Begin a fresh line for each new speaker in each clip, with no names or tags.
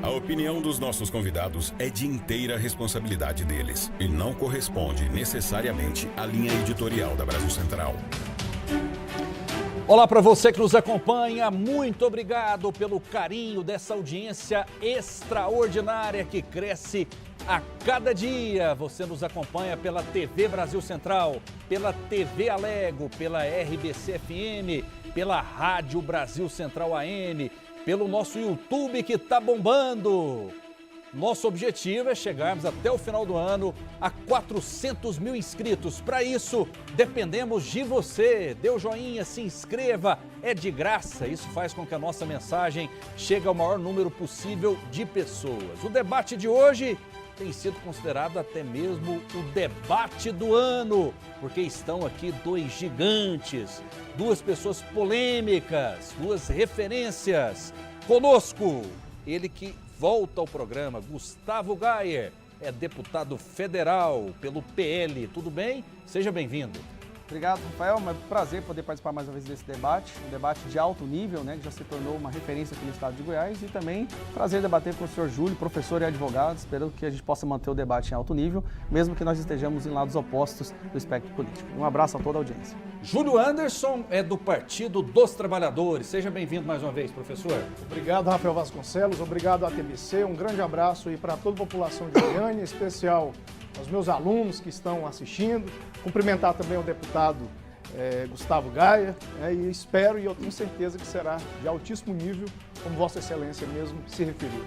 A opinião dos nossos convidados é de inteira responsabilidade deles e não corresponde necessariamente à linha editorial da Brasil Central.
Olá para você que nos acompanha, muito obrigado pelo carinho dessa audiência extraordinária que cresce a cada dia. Você nos acompanha pela TV Brasil Central, pela TV Alego, pela RBC FM, pela Rádio Brasil Central AM, pelo nosso YouTube que está bombando. Nosso objetivo é chegarmos até o final do ano a 400 mil inscritos. Para isso, dependemos de você. Dê o joinha, se inscreva, é de graça. Isso faz com que a nossa mensagem chegue ao maior número possível de pessoas. O debate de hoje tem sido considerado até mesmo o debate do ano, porque estão aqui dois gigantes, duas pessoas polêmicas, duas referências. Conosco, ele que volta ao programa, Gustavo Gayer, é deputado federal pelo PL. Tudo bem? Seja bem-vindo.
Obrigado, Rafael. É um prazer poder participar mais uma vez desse debate, um debate de alto nível, né, que já se tornou uma referência aqui no estado de Goiás, e também prazer debater com o senhor Júlio, professor e advogado. Espero que a gente possa manter o debate em alto nível, mesmo que nós estejamos em lados opostos do espectro político. Um abraço a toda a audiência.
Júlio Anderson é do Partido dos Trabalhadores. Seja bem-vindo mais uma vez, professor.
Obrigado, Rafael Vasconcelos. Obrigado à TBC. Um grande abraço aí para toda a população de Goiânia, em especial aos meus alunos que estão assistindo. Cumprimentar também o deputado Gustavo Gayer, e espero e eu tenho certeza que será de altíssimo nível, como Vossa Excelência mesmo se referiu.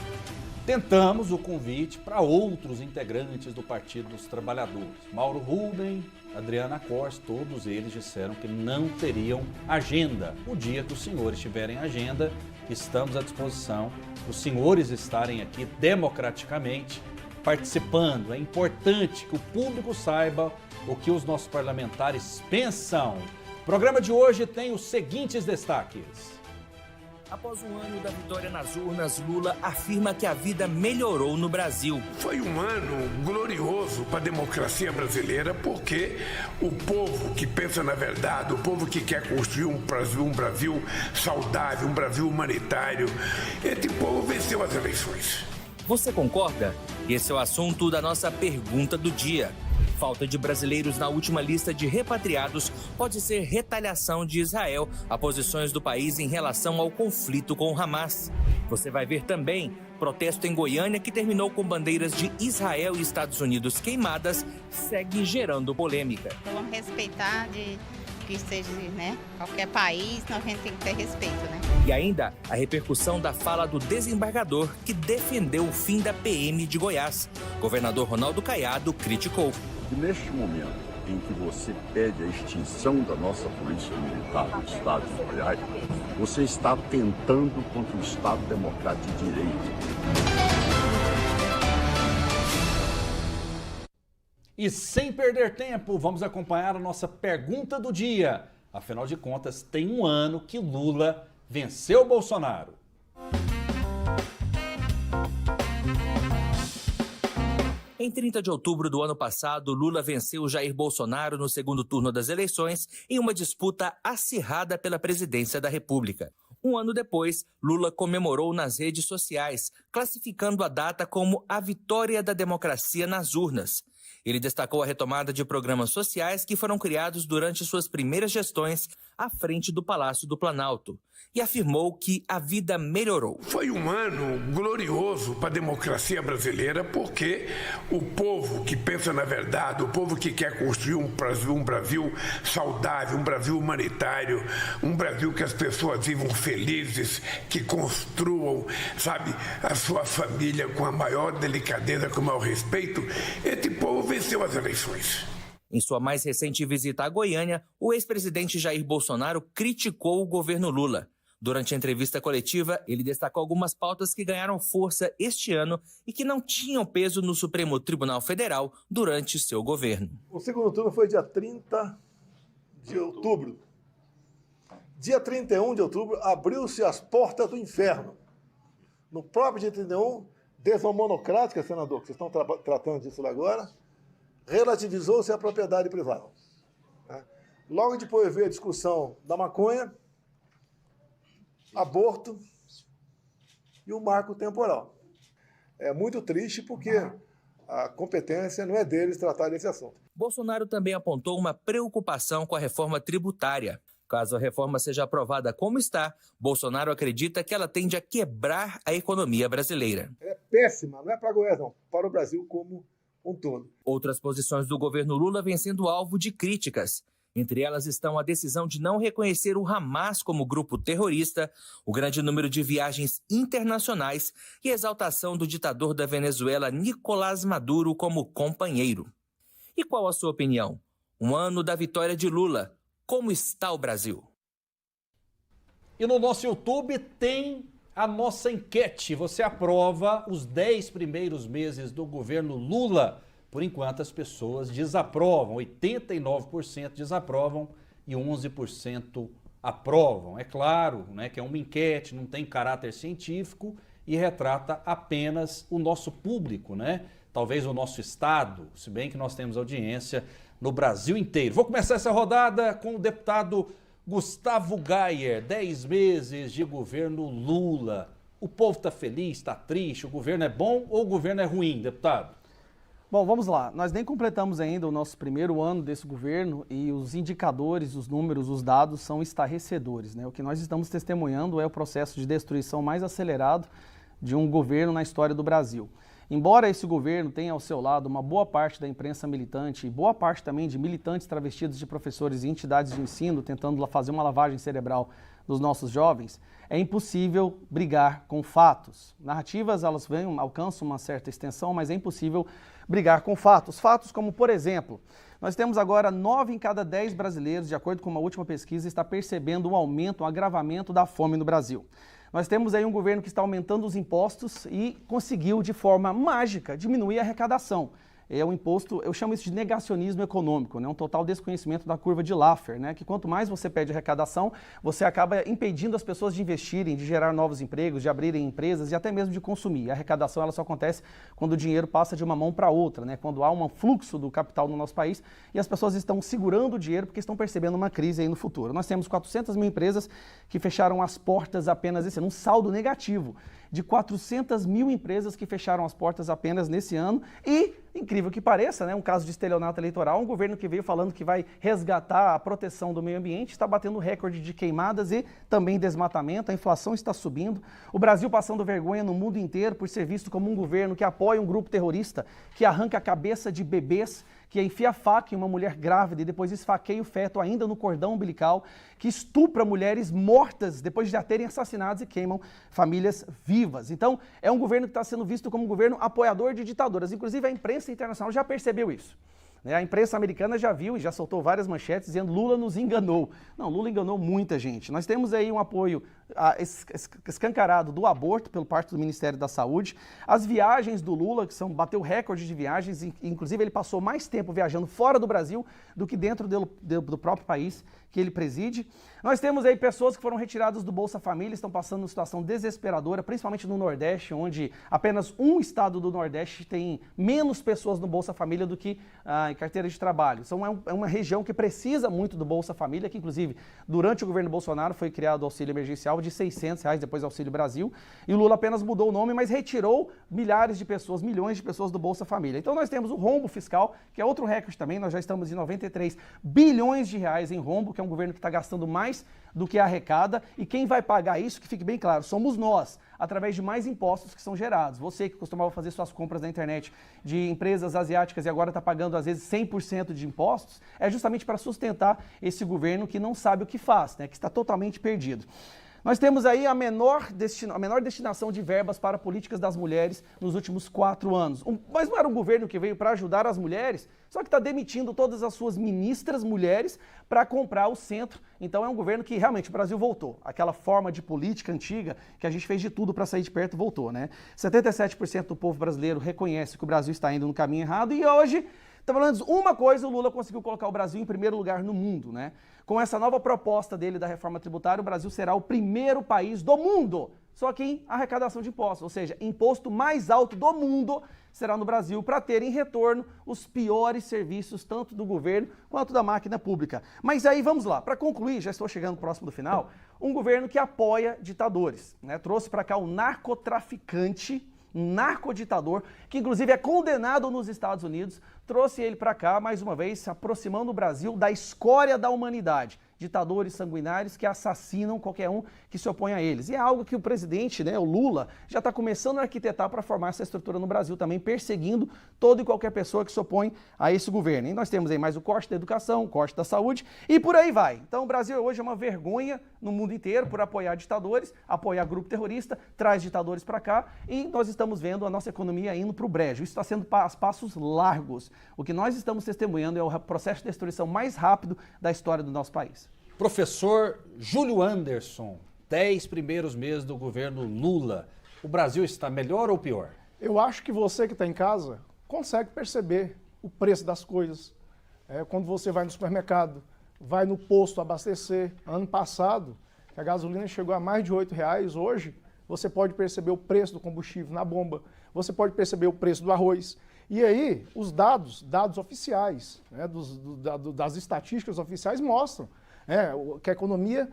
Tentamos o convite para outros integrantes do Partido dos Trabalhadores. Mauro Rubem, Adriana Cors, todos eles disseram que não teriam agenda. O dia que os senhores tiverem agenda, estamos à disposição. Os senhores estarem aqui democraticamente participando. É importante que o público saiba o que os nossos parlamentares pensam. O programa de hoje tem os seguintes destaques.
Após um ano da vitória nas urnas, Lula afirma que a vida melhorou no Brasil.
Foi um ano glorioso para a democracia brasileira, porque o povo que pensa na verdade, o povo que quer construir um Brasil saudável, um Brasil humanitário, esse povo venceu as eleições.
Você concorda? Esse é o assunto da nossa pergunta do dia. Falta de brasileiros na última lista de repatriados pode ser retaliação de Israel a posições do país em relação ao conflito com o Hamas. Você vai ver também protesto em Goiânia que terminou com bandeiras de Israel e Estados Unidos queimadas, segue gerando polêmica.
Vamos respeitar que seja, qualquer país, a gente tem que ter respeito,
E ainda a repercussão da fala do desembargador que defendeu o fim da PM de Goiás. Governador Ronaldo Caiado criticou.
E neste momento em que você pede a extinção da nossa polícia militar do Estado de Goiás, você está atentando contra o Estado Democrático de Direito.
E sem perder tempo, vamos acompanhar a nossa pergunta do dia. Afinal de contas, tem um ano que Lula venceu Bolsonaro.
Em 30 de outubro do ano passado, Lula venceu Jair Bolsonaro no segundo turno das eleições em uma disputa acirrada pela presidência da República. Um ano depois, Lula comemorou nas redes sociais, classificando a data como a vitória da democracia nas urnas. Ele destacou a retomada de programas sociais que foram criados durante suas primeiras gestões à frente do Palácio do Planalto e afirmou que a vida melhorou.
Foi um ano glorioso para a democracia brasileira, porque o povo que pensa na verdade, o povo que quer construir um Brasil saudável, um Brasil humanitário, um Brasil que as pessoas vivam felizes, que construam, a sua família com a maior delicadeza, com o maior respeito, esse povo venceu as eleições.
Em sua mais recente visita à Goiânia, o ex-presidente Jair Bolsonaro criticou o governo Lula. Durante a entrevista coletiva, ele destacou algumas pautas que ganharam força este ano e que não tinham peso no Supremo Tribunal Federal durante seu governo.
O segundo turno foi dia 30 de outubro. Dia 31 de outubro, abriu-se as portas do inferno. No próprio dia 31, decisão monocrática, senador, que vocês estão tratando disso lá agora, relativizou-se a propriedade privada. Logo depois veio a discussão da maconha, aborto e o marco temporal. é muito triste porque a competência não é deles tratar desse assunto.
Bolsonaro também apontou uma preocupação com a reforma tributária. Caso a reforma seja aprovada como está, Bolsonaro acredita que ela tende a quebrar a economia brasileira.
É péssima, não é para Goiás não, para o Brasil como um todo.
Outras posições do governo Lula vêm sendo alvo de críticas. Entre elas estão a decisão de não reconhecer o Hamas como grupo terrorista, o grande número de viagens internacionais e a exaltação do ditador da Venezuela, Nicolás Maduro, como companheiro. E qual a sua opinião? Um ano da vitória de Lula. Como está o Brasil?
E no nosso YouTube tem a nossa enquete. Você aprova os 10 primeiros meses do governo Lula? Por enquanto, as pessoas desaprovam. 89% desaprovam e 11% aprovam. É claro, né, que é uma enquete, não tem caráter científico e retrata apenas o nosso público, né? Talvez o nosso estado, se bem que nós temos audiência no Brasil inteiro. Vou começar essa rodada com o deputado Gustavo Gayer. 10 meses de governo Lula. O povo está feliz, está triste? O governo é bom ou o governo é ruim, deputado?
Bom, vamos lá. Nós nem completamos ainda o nosso primeiro ano desse governo e os indicadores, os números, os dados são estarrecedores, né? O que nós estamos testemunhando é o processo de destruição mais acelerado de um governo na história do Brasil. Embora esse governo tenha ao seu lado uma boa parte da imprensa militante e boa parte também de militantes travestidos de professores e entidades de ensino tentando fazer uma lavagem cerebral dos nossos jovens, é impossível brigar com fatos. Narrativas, elas alcançam uma certa extensão, mas é impossível brigar com fatos. Fatos como, por exemplo, nós temos agora 9 em cada 10 brasileiros, de acordo com uma última pesquisa, está percebendo um aumento, um agravamento da fome no Brasil. Nós temos aí um governo que está aumentando os impostos e conseguiu, de forma mágica, diminuir a arrecadação. É um imposto, eu chamo isso de negacionismo econômico, né? Um total desconhecimento da curva de Laffer, né? Que quanto mais você pede arrecadação, você acaba impedindo as pessoas de investirem, de gerar novos empregos, de abrirem empresas e até mesmo de consumir. A arrecadação ela só acontece quando o dinheiro passa de uma mão para outra, né? Quando há um fluxo do capital no nosso país e as pessoas estão segurando o dinheiro porque estão percebendo uma crise aí no futuro. Nós temos 400 mil empresas que fecharam as portas apenas esse ano, um saldo negativo de 400 mil empresas que fecharam as portas apenas nesse ano e, incrível que pareça, né, um caso de estelionato eleitoral, um governo que veio falando que vai resgatar a proteção do meio ambiente, está batendo recorde de queimadas e também desmatamento, a inflação está subindo, o Brasil passando vergonha no mundo inteiro por ser visto como um governo que apoia um grupo terrorista, que arranca a cabeça de bebês, que enfia faca em uma mulher grávida e depois esfaqueia o feto ainda no cordão umbilical, que estupra mulheres mortas depois de já terem assassinados e queimam famílias vivas. Então, é um governo que está sendo visto como um governo apoiador de ditaduras. Inclusive, a imprensa internacional já percebeu isso. A imprensa americana já viu e já soltou várias manchetes dizendo Lula nos enganou. Não, Lula enganou muita gente. Nós temos aí um apoio escancarado do aborto pelo parte do Ministério da Saúde. As viagens do Lula, que bateu recorde de viagens, inclusive ele passou mais tempo viajando fora do Brasil do que dentro do próprio país que ele preside. Nós temos aí pessoas que foram retiradas do Bolsa Família, estão passando uma situação desesperadora, principalmente no Nordeste, onde apenas um estado do Nordeste tem menos pessoas no Bolsa Família do que em carteira de trabalho. Então é uma região que precisa muito do Bolsa Família, que inclusive durante o governo Bolsonaro foi criado o auxílio emergencial de R$600, depois Auxílio Brasil, e o Lula apenas mudou o nome, mas retirou milhares de pessoas, milhões de pessoas do Bolsa Família. Então nós temos o rombo fiscal, que é outro recorde também, nós já estamos em 93 bilhões de reais em rombo, que é um governo que está gastando mais do que arrecada, e quem vai pagar isso, que fique bem claro, somos nós, através de mais impostos que são gerados. Você que costumava fazer suas compras na internet de empresas asiáticas e agora está pagando às vezes 100% de impostos, é justamente para sustentar esse governo que não sabe o que faz, né, que está totalmente perdido. Nós temos aí a menor destinação de verbas para políticas das mulheres nos últimos 4 anos. Mas não era um governo que veio para ajudar as mulheres, só que está demitindo todas as suas ministras mulheres para comprar o centro. Então é um governo que realmente o Brasil voltou. Aquela forma de política antiga que a gente fez de tudo para sair de perto voltou, né? 77% do povo brasileiro reconhece que o Brasil está indo no caminho errado e hoje, pelo menos uma coisa, o Lula conseguiu colocar o Brasil em primeiro lugar no mundo, né? Com essa nova proposta dele da reforma tributária, o Brasil será o primeiro país do mundo, só que em arrecadação de impostos, ou seja, imposto mais alto do mundo será no Brasil para ter em retorno os piores serviços, tanto do governo quanto da máquina pública. Mas aí vamos lá, para concluir, já estou chegando próximo do final, um governo que apoia ditadores, né? Trouxe para cá o narcotraficante um narcoditador, que inclusive é condenado nos Estados Unidos, trouxe ele para cá, mais uma vez, se aproximando o Brasil da escória da humanidade. Ditadores sanguinários que assassinam qualquer um que se opõe a eles. E é algo que o presidente, o Lula, já está começando a arquitetar para formar essa estrutura no Brasil também, perseguindo toda e qualquer pessoa que se opõe a esse governo. E nós temos aí mais o corte da educação, o corte da saúde e por aí vai. Então o Brasil hoje é uma vergonha no mundo inteiro por apoiar ditadores, apoiar grupo terrorista, traz ditadores para cá e nós estamos vendo a nossa economia indo para o brejo. Isso está sendo passos largos. O que nós estamos testemunhando é o processo de destruição mais rápido da história do nosso país.
Professor Júlio Anderson, 10 primeiros meses do governo Lula, o Brasil está melhor ou pior?
Eu acho que você que está em casa consegue perceber o preço das coisas. Quando você vai no supermercado, vai no posto abastecer, ano passado, a gasolina chegou a mais de R$8, hoje você pode perceber o preço do combustível na bomba, você pode perceber o preço do arroz. E aí, os dados oficiais, das estatísticas oficiais mostram que a economia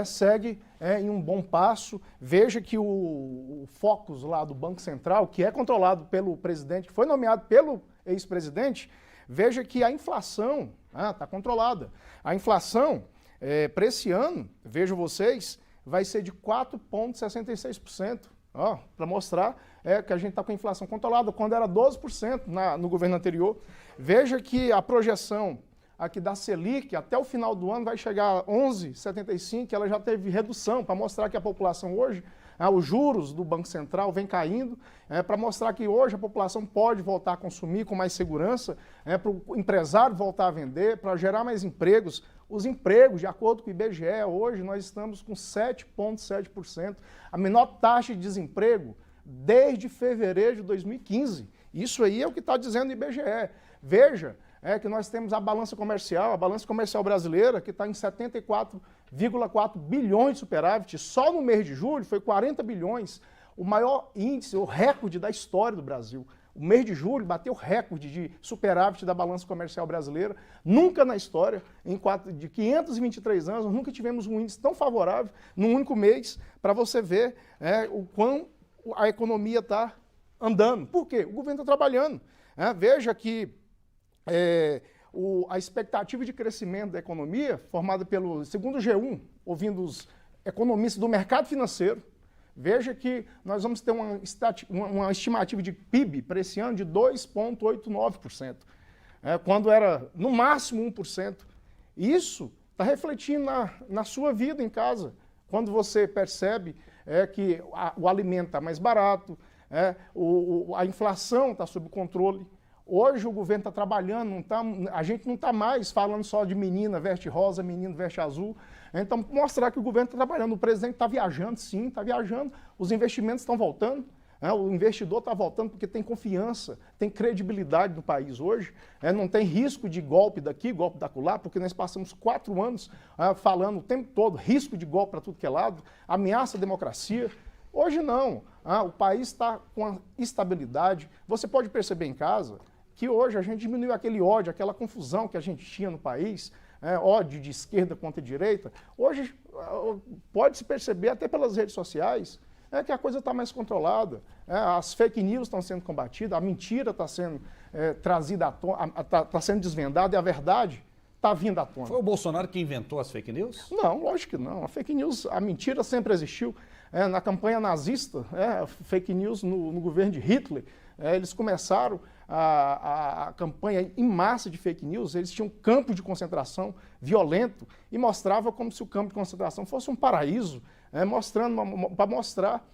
segue em um bom passo. Veja que o Focus lá do Banco Central, que é controlado pelo presidente, que foi nomeado pelo ex-presidente, veja que a inflação está controlada. A inflação, para esse ano, vejam vocês, vai ser de 4,66%. Para mostrar que a gente está com a inflação controlada, quando era 12% no governo anterior. Veja que a projeção aqui da Selic, até o final do ano vai chegar a 11,75, ela já teve redução, para mostrar que a população hoje, os juros do Banco Central vem caindo, para mostrar que hoje a população pode voltar a consumir com mais segurança, para o empresário voltar a vender, para gerar mais empregos. Os empregos, de acordo com o IBGE, hoje nós estamos com 7,7%, a menor taxa de desemprego desde fevereiro de 2015. Isso aí é o que está dizendo o IBGE. Veja, que nós temos a balança comercial brasileira, que está em 74,4 bilhões de superávit. Só no mês de julho foi 40 bilhões, o maior índice, o recorde da história do Brasil. O mês de julho bateu recorde de superávit da balança comercial brasileira. Nunca na história, de 523 anos, nós nunca tivemos um índice tão favorável num único mês, para você ver o quão a economia está andando. Por quê? O governo está trabalhando. Veja que a expectativa de crescimento da economia, formada segundo o G1, ouvindo os economistas do mercado financeiro, veja que nós vamos ter uma estimativa de PIB para esse ano de 2,89%, quando era no máximo 1%. Isso está refletindo na sua vida em casa, quando você percebe que o alimento está mais barato, a inflação está sob controle. Hoje o governo está trabalhando, a gente não está mais falando só de menina veste rosa, menino veste azul. Então, mostrar que o governo está trabalhando, o presidente está viajando, sim, está viajando, os investimentos estão voltando, o investidor está voltando porque tem confiança, tem credibilidade no país hoje, não tem risco de golpe daqui, golpe da acolá, porque nós passamos 4 anos falando o tempo todo, risco de golpe para tudo que é lado, ameaça à democracia. Hoje não, o país está com a estabilidade. Você pode perceber em casa que hoje a gente diminuiu aquele ódio, aquela confusão que a gente tinha no país, ódio de esquerda contra direita. Hoje pode-se perceber até pelas redes sociais que a coisa está mais controlada, as fake news estão sendo combatidas, a mentira está sendo trazida à tona, está sendo desvendada e a verdade está vindo à tona.
Foi o Bolsonaro que inventou as fake news?
Não, lógico que não. A fake news, a mentira sempre existiu. Na campanha nazista, fake news no governo de Hitler, eles começaram a campanha em massa de fake news, eles tinham um campo de concentração violento e mostrava como se o campo de concentração fosse um paraíso, para mostrar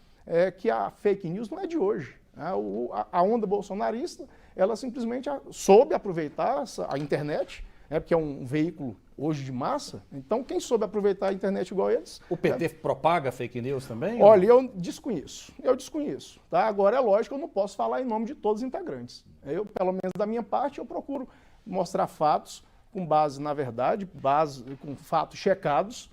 que a fake news não é de hoje. A onda bolsonarista, ela simplesmente soube aproveitar a internet, porque é um veículo hoje de massa, então quem soube aproveitar a internet igual eles...
O PT propaga fake news também?
Olha, eu desconheço, tá? Agora é lógico que eu não posso falar em nome de todos os integrantes. Pelo menos da minha parte, eu procuro mostrar fatos com base na verdade, com fatos checados,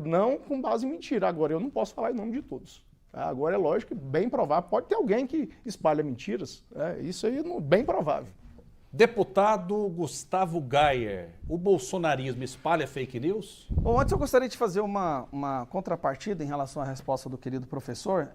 não com base em mentira. Agora, eu não posso falar em nome de todos. Agora é lógico que bem provável, pode ter alguém que espalha mentiras, isso aí é bem provável.
Deputado Gustavo Gayer, o bolsonarismo espalha fake news?
Bom, antes eu gostaria de fazer uma contrapartida em relação à resposta do querido professor.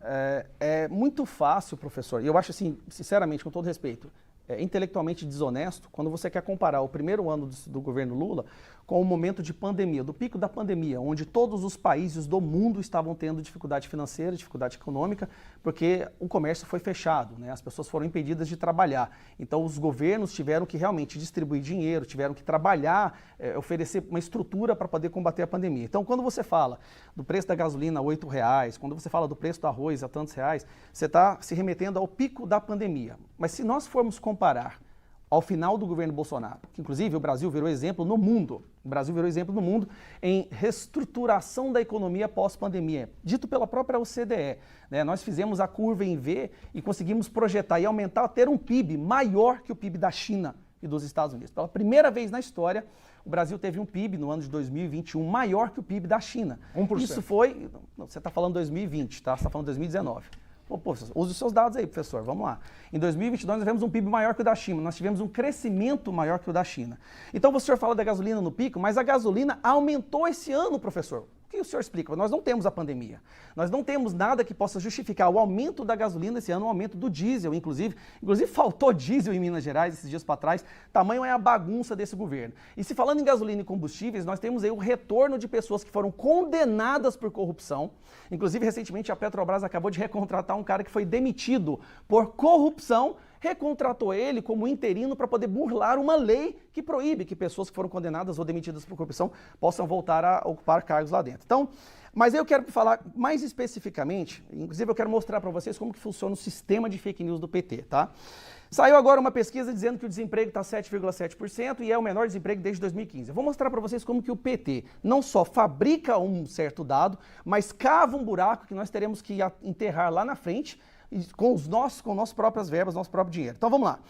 É muito fácil, professor, e eu acho assim, sinceramente, com todo respeito, intelectualmente desonesto quando você quer comparar o primeiro ano do governo Lula com o momento de pandemia, do pico da pandemia, onde todos os países do mundo estavam tendo dificuldade financeira, dificuldade econômica, porque o comércio foi fechado, né? As pessoas foram impedidas de trabalhar. Então os governos tiveram que realmente distribuir dinheiro, tiveram que trabalhar, oferecer uma estrutura para poder combater a pandemia. Então quando você fala do preço da gasolina a R$8, quando você fala do preço do arroz a tantos reais, você está se remetendo ao pico da pandemia. Mas se nós formos comparar ao final do governo Bolsonaro, que inclusive o Brasil virou exemplo no mundo, em reestruturação da economia pós-pandemia, dito pela própria OCDE. Né? Nós fizemos a curva em V e conseguimos projetar e aumentar, ter um PIB maior que o PIB da China e dos Estados Unidos. Pela primeira vez na história, o Brasil teve um PIB no ano de 2021 maior que o PIB da China.
1%.
Isso foi, você está falando 2020, tá? Você está falando 2019. Pô, use os seus dados aí, professor, vamos lá. Em 2022 nós tivemos um PIB maior que o da China, nós tivemos um crescimento maior que o da China. Então o senhor fala da gasolina no pico, mas a gasolina aumentou esse ano, professor. O que o senhor explica? Nós não temos a pandemia. Nós não temos nada que possa justificar o aumento da gasolina esse ano, o aumento do diesel, inclusive. Inclusive faltou diesel em Minas Gerais esses dias para trás. Tamanho é a bagunça desse governo. E se falando em gasolina e combustíveis, nós temos aí o retorno de pessoas que foram condenadas por corrupção. Inclusive, recentemente, a Petrobras acabou de recontratar um cara que foi demitido por corrupção, recontratou ele como interino para poder burlar uma lei que proíbe que pessoas que foram condenadas ou demitidas por corrupção possam voltar a ocupar cargos lá dentro. Então, mas eu quero falar mais especificamente, inclusive eu quero mostrar para vocês como que funciona o sistema de fake news do PT, tá? Saiu agora uma pesquisa dizendo que o desemprego está 7,7% e é o menor desemprego desde 2015. Eu vou mostrar para vocês como que o PT não só fabrica um certo dado, mas cava um buraco que nós teremos que enterrar lá na frente com nossas próprias verbas, nosso próprio dinheiro. Então vamos lá.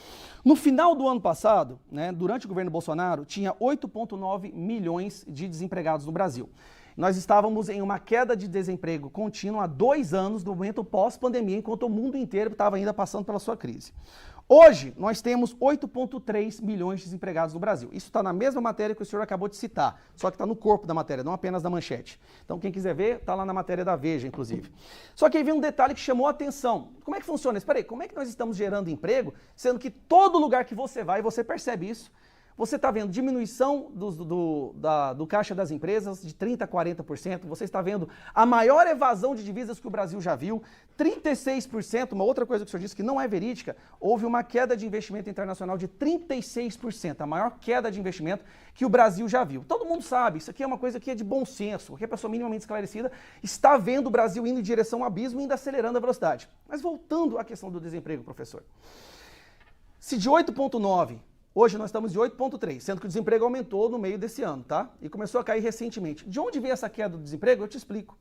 No final do ano passado, né, durante o governo Bolsonaro, tinha 8,9 milhões de desempregados no Brasil. Nós estávamos em uma queda de desemprego contínua há 2 anos, do momento pós-pandemia, enquanto o mundo inteiro estava ainda passando pela sua crise. Hoje, nós temos 8,3 milhões de desempregados no Brasil. Isso está na mesma matéria que o senhor acabou de citar, só que está no corpo da matéria, não apenas na manchete. Então, quem quiser ver, está lá na matéria da Veja, inclusive. Só que aí vem um detalhe que chamou a atenção. Como é que funciona? Espera aí, como é que nós estamos gerando emprego, sendo que todo lugar que você vai, você percebe isso, você está vendo diminuição do caixa das empresas de 30% a 40%, você está vendo a maior evasão de divisas que o Brasil já viu, 36%, uma outra coisa que o senhor disse que não é verídica, houve uma queda de investimento internacional de 36%, a maior queda de investimento que o Brasil já viu. Todo mundo sabe, isso aqui é uma coisa que é de bom senso, qualquer pessoa minimamente esclarecida está vendo o Brasil indo em direção ao abismo e ainda acelerando a velocidade. Mas voltando à questão do desemprego, professor, se de 8,9%, hoje nós estamos de 8,3%, sendo que o desemprego aumentou no meio desse ano, tá? E começou a cair recentemente. De onde veio essa queda do desemprego? Eu te explico.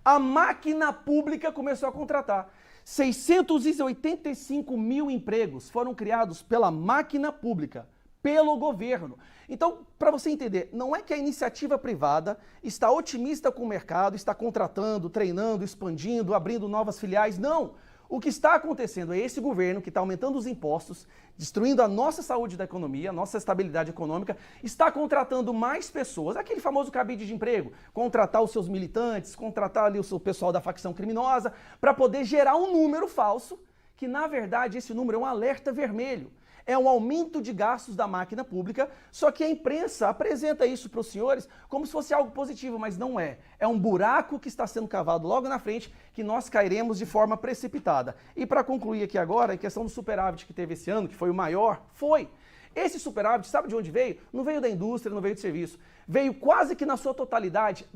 A máquina pública começou a contratar. 685 mil empregos foram criados pela máquina pública, pelo governo. Então, para você entender, não é que a iniciativa privada está otimista com o mercado, está contratando, treinando, expandindo, abrindo novas filiais, não. O que está acontecendo é esse governo que está aumentando os impostos, destruindo a nossa saúde da economia, a nossa estabilidade econômica, está contratando mais pessoas, aquele famoso cabide de emprego, contratar os seus militantes, contratar ali o seu pessoal da facção criminosa, para poder gerar um número falso, que na verdade esse número é um alerta vermelho. É um aumento de gastos da máquina pública, só que a imprensa apresenta isso para os senhores como se fosse algo positivo, mas não é. É um buraco que está sendo cavado logo na frente, que nós cairemos de forma precipitada. E para concluir aqui agora, a questão do superávit que teve esse ano, que foi o maior, foi. Esse superávit, sabe de onde veio? Não veio da indústria, não veio de serviço. Veio quase que na sua totalidade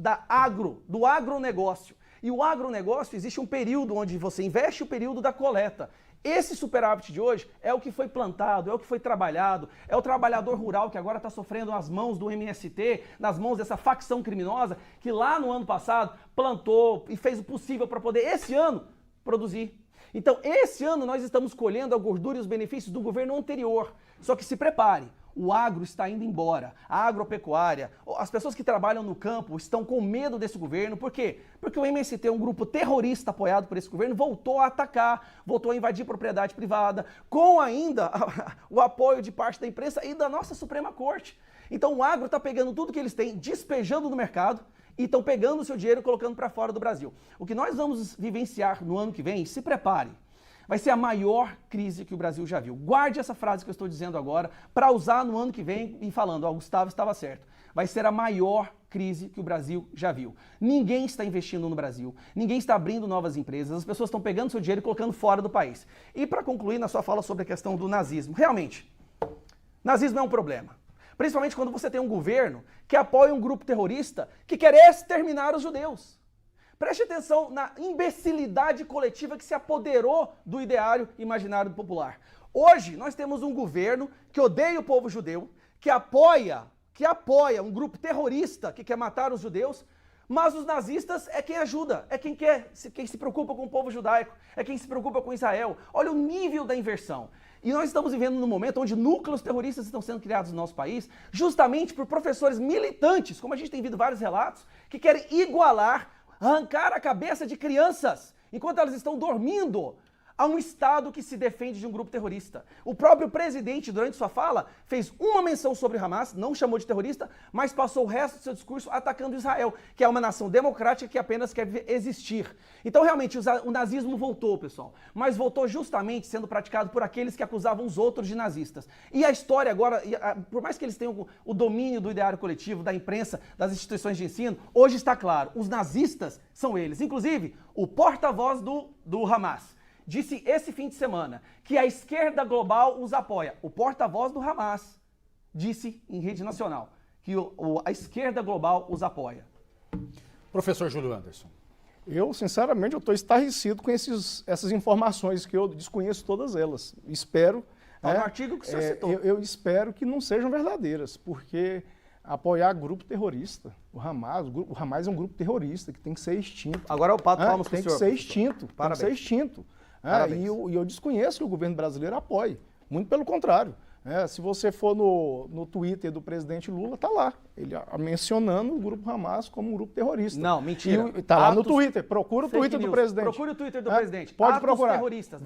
do agronegócio. E o agronegócio, existe um período onde você investe, o período da coleta. Esse superávit de hoje é o que foi plantado, é o que foi trabalhado, é o trabalhador rural que agora está sofrendo nas mãos do MST, nas mãos dessa facção criminosa que lá no ano passado plantou e fez o possível para poder, esse ano, produzir. Então, esse ano nós estamos colhendo a gordura e os benefícios do governo anterior. Só que se prepare, O agro está indo embora, a agropecuária, as pessoas que trabalham no campo estão com medo desse governo. Por quê? Porque o MST, um grupo terrorista apoiado por esse governo, voltou a atacar, voltou a invadir propriedade privada, com ainda o apoio de parte da imprensa e da nossa Suprema Corte. Então o agro está pegando tudo que eles têm, despejando no mercado e estão pegando o seu dinheiro e colocando para fora do Brasil. O que nós vamos vivenciar no ano que vem, se prepare, vai ser a maior crise que o Brasil já viu. Guarde essa frase que eu estou dizendo agora para usar no ano que vem e falando, ó, Gustavo estava certo. Vai ser a maior crise que o Brasil já viu. Ninguém está investindo no Brasil, ninguém está abrindo novas empresas, as pessoas estão pegando seu dinheiro e colocando fora do país. E para concluir na sua fala sobre a questão do nazismo, realmente, nazismo é um problema. Principalmente quando você tem um governo que apoia um grupo terrorista que quer exterminar os judeus. Preste atenção na imbecilidade coletiva que se apoderou do ideário imaginário popular. Hoje, nós temos um governo que odeia o povo judeu, que apoia um grupo terrorista que quer matar os judeus, mas os nazistas é quem ajuda, é quem se preocupa com o povo judaico, é quem se preocupa com Israel. Olha o nível da inversão. E nós estamos vivendo num momento onde núcleos terroristas estão sendo criados no nosso país, justamente por professores militantes, como a gente tem visto vários relatos, que querem igualar, arrancar a cabeça de crianças enquanto elas estão dormindo a um Estado que se defende de um grupo terrorista. O próprio presidente, durante sua fala, fez uma menção sobre o Hamas, não chamou de terrorista, mas passou o resto do seu discurso atacando Israel, que é uma nação democrática que apenas quer existir. Então, realmente, o nazismo voltou, pessoal, mas voltou justamente sendo praticado por aqueles que acusavam os outros de nazistas. E a história agora, por mais que eles tenham o domínio do ideário coletivo, da imprensa, das instituições de ensino, hoje está claro, os nazistas são eles. Inclusive, o porta-voz do Hamas disse esse fim de semana que a esquerda global os apoia. O porta-voz do Hamas disse em rede nacional que a esquerda global os apoia.
Professor Júlio Anderson.
Eu, sinceramente, estou estarrecido com essas informações, que eu desconheço todas elas. Espero...
No artigo que você citou.
Eu espero que não sejam verdadeiras, porque apoiar grupo terrorista, o Hamas é um grupo terrorista que tem que ser extinto.
Agora o Pato palmas
tem que ser extinto.
Parabéns.
Tem que ser extinto. E eu desconheço que o governo brasileiro apoie. Muito pelo contrário. Se você for no Twitter do presidente Lula, está lá. Ele mencionando o grupo Hamas como um grupo terrorista.
Não, mentira.
Está lá no Twitter. Procura o Twitter do presidente.
Procure o Twitter do presidente.
Pode
Atos
procurar.
terroristas.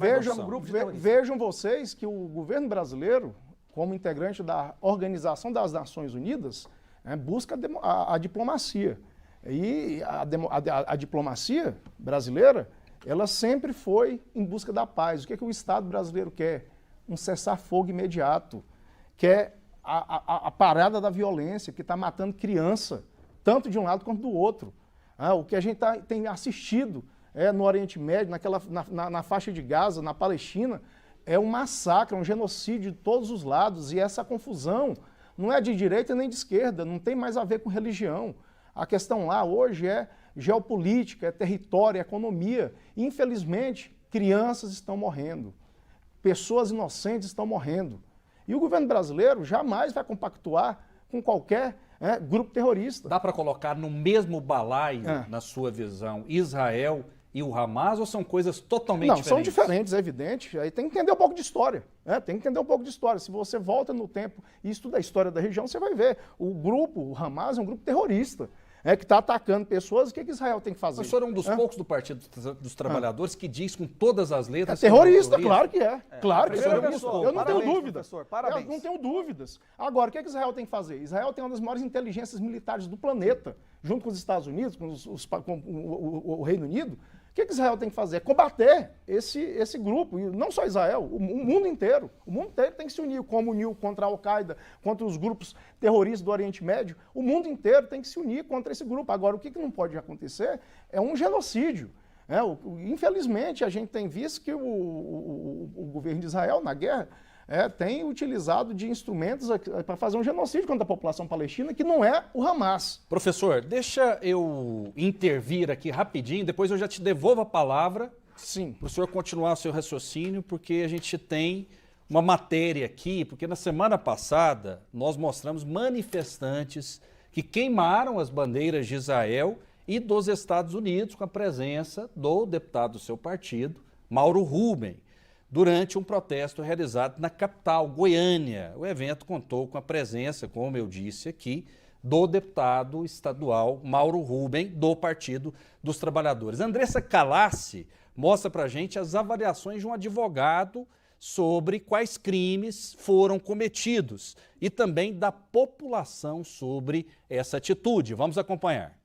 Vejam vocês que o governo brasileiro, como integrante da Organização das Nações Unidas, busca a diplomacia. E a diplomacia brasileira, ela sempre foi em busca da paz. O que o Estado brasileiro quer? Um cessar-fogo imediato. Quer a parada da violência, que está matando criança, tanto de um lado quanto do outro. O que a gente tem assistido no Oriente Médio, na faixa de Gaza, na Palestina, é um massacre, um genocídio de todos os lados. E essa confusão não é de direita nem de esquerda, não tem mais a ver com religião. A questão lá hoje é geopolítica, é território, é economia. Infelizmente, crianças estão morrendo, pessoas inocentes estão morrendo. E o governo brasileiro jamais vai compactuar com qualquer grupo terrorista.
Dá para colocar no mesmo balaio, na sua visão, Israel e o Hamas, ou são coisas totalmente diferentes?
Não, são diferentes, é evidente. Aí tem que entender um pouco de história. Tem que entender um pouco de história. Se você volta no tempo e estuda a história da região, você vai ver. O Hamas é um grupo terrorista. Que está atacando pessoas. O que Israel tem que fazer?
Mas o senhor é um dos poucos do Partido dos Trabalhadores que diz com todas as letras...
É terrorista, claro que é. Claro que é.
Eu
não tenho dúvidas.
Parabéns.
Eu não tenho dúvidas. Agora, o que Israel tem que fazer? Israel tem uma das maiores inteligências militares do planeta, junto com os Estados Unidos, com o Reino Unido. O que Israel tem que fazer? É combater esse grupo, e não só Israel, o mundo inteiro. O mundo inteiro tem que se unir, como uniu contra a Al-Qaeda, contra os grupos terroristas do Oriente Médio. O mundo inteiro tem que se unir contra esse grupo. Agora, o que não pode acontecer é um genocídio. Infelizmente, a gente tem visto que o governo de Israel, na guerra, tem utilizado de instrumentos para fazer um genocídio contra a população palestina, que não é o Hamas.
Professor, deixa eu intervir aqui rapidinho, depois eu já te devolvo a palavra para o senhor continuar o seu raciocínio, porque a gente tem uma matéria aqui, porque na semana passada nós mostramos manifestantes que queimaram as bandeiras de Israel e dos Estados Unidos com a presença do deputado do seu partido, Mauro Rubem. durante um protesto realizado na capital, Goiânia. O evento contou com a presença, como eu disse aqui, do deputado estadual Mauro Rubem, do Partido dos Trabalhadores. Andressa Calassi mostra para a gente as avaliações de um advogado sobre quais crimes foram cometidos e também da população sobre essa atitude. Vamos acompanhar.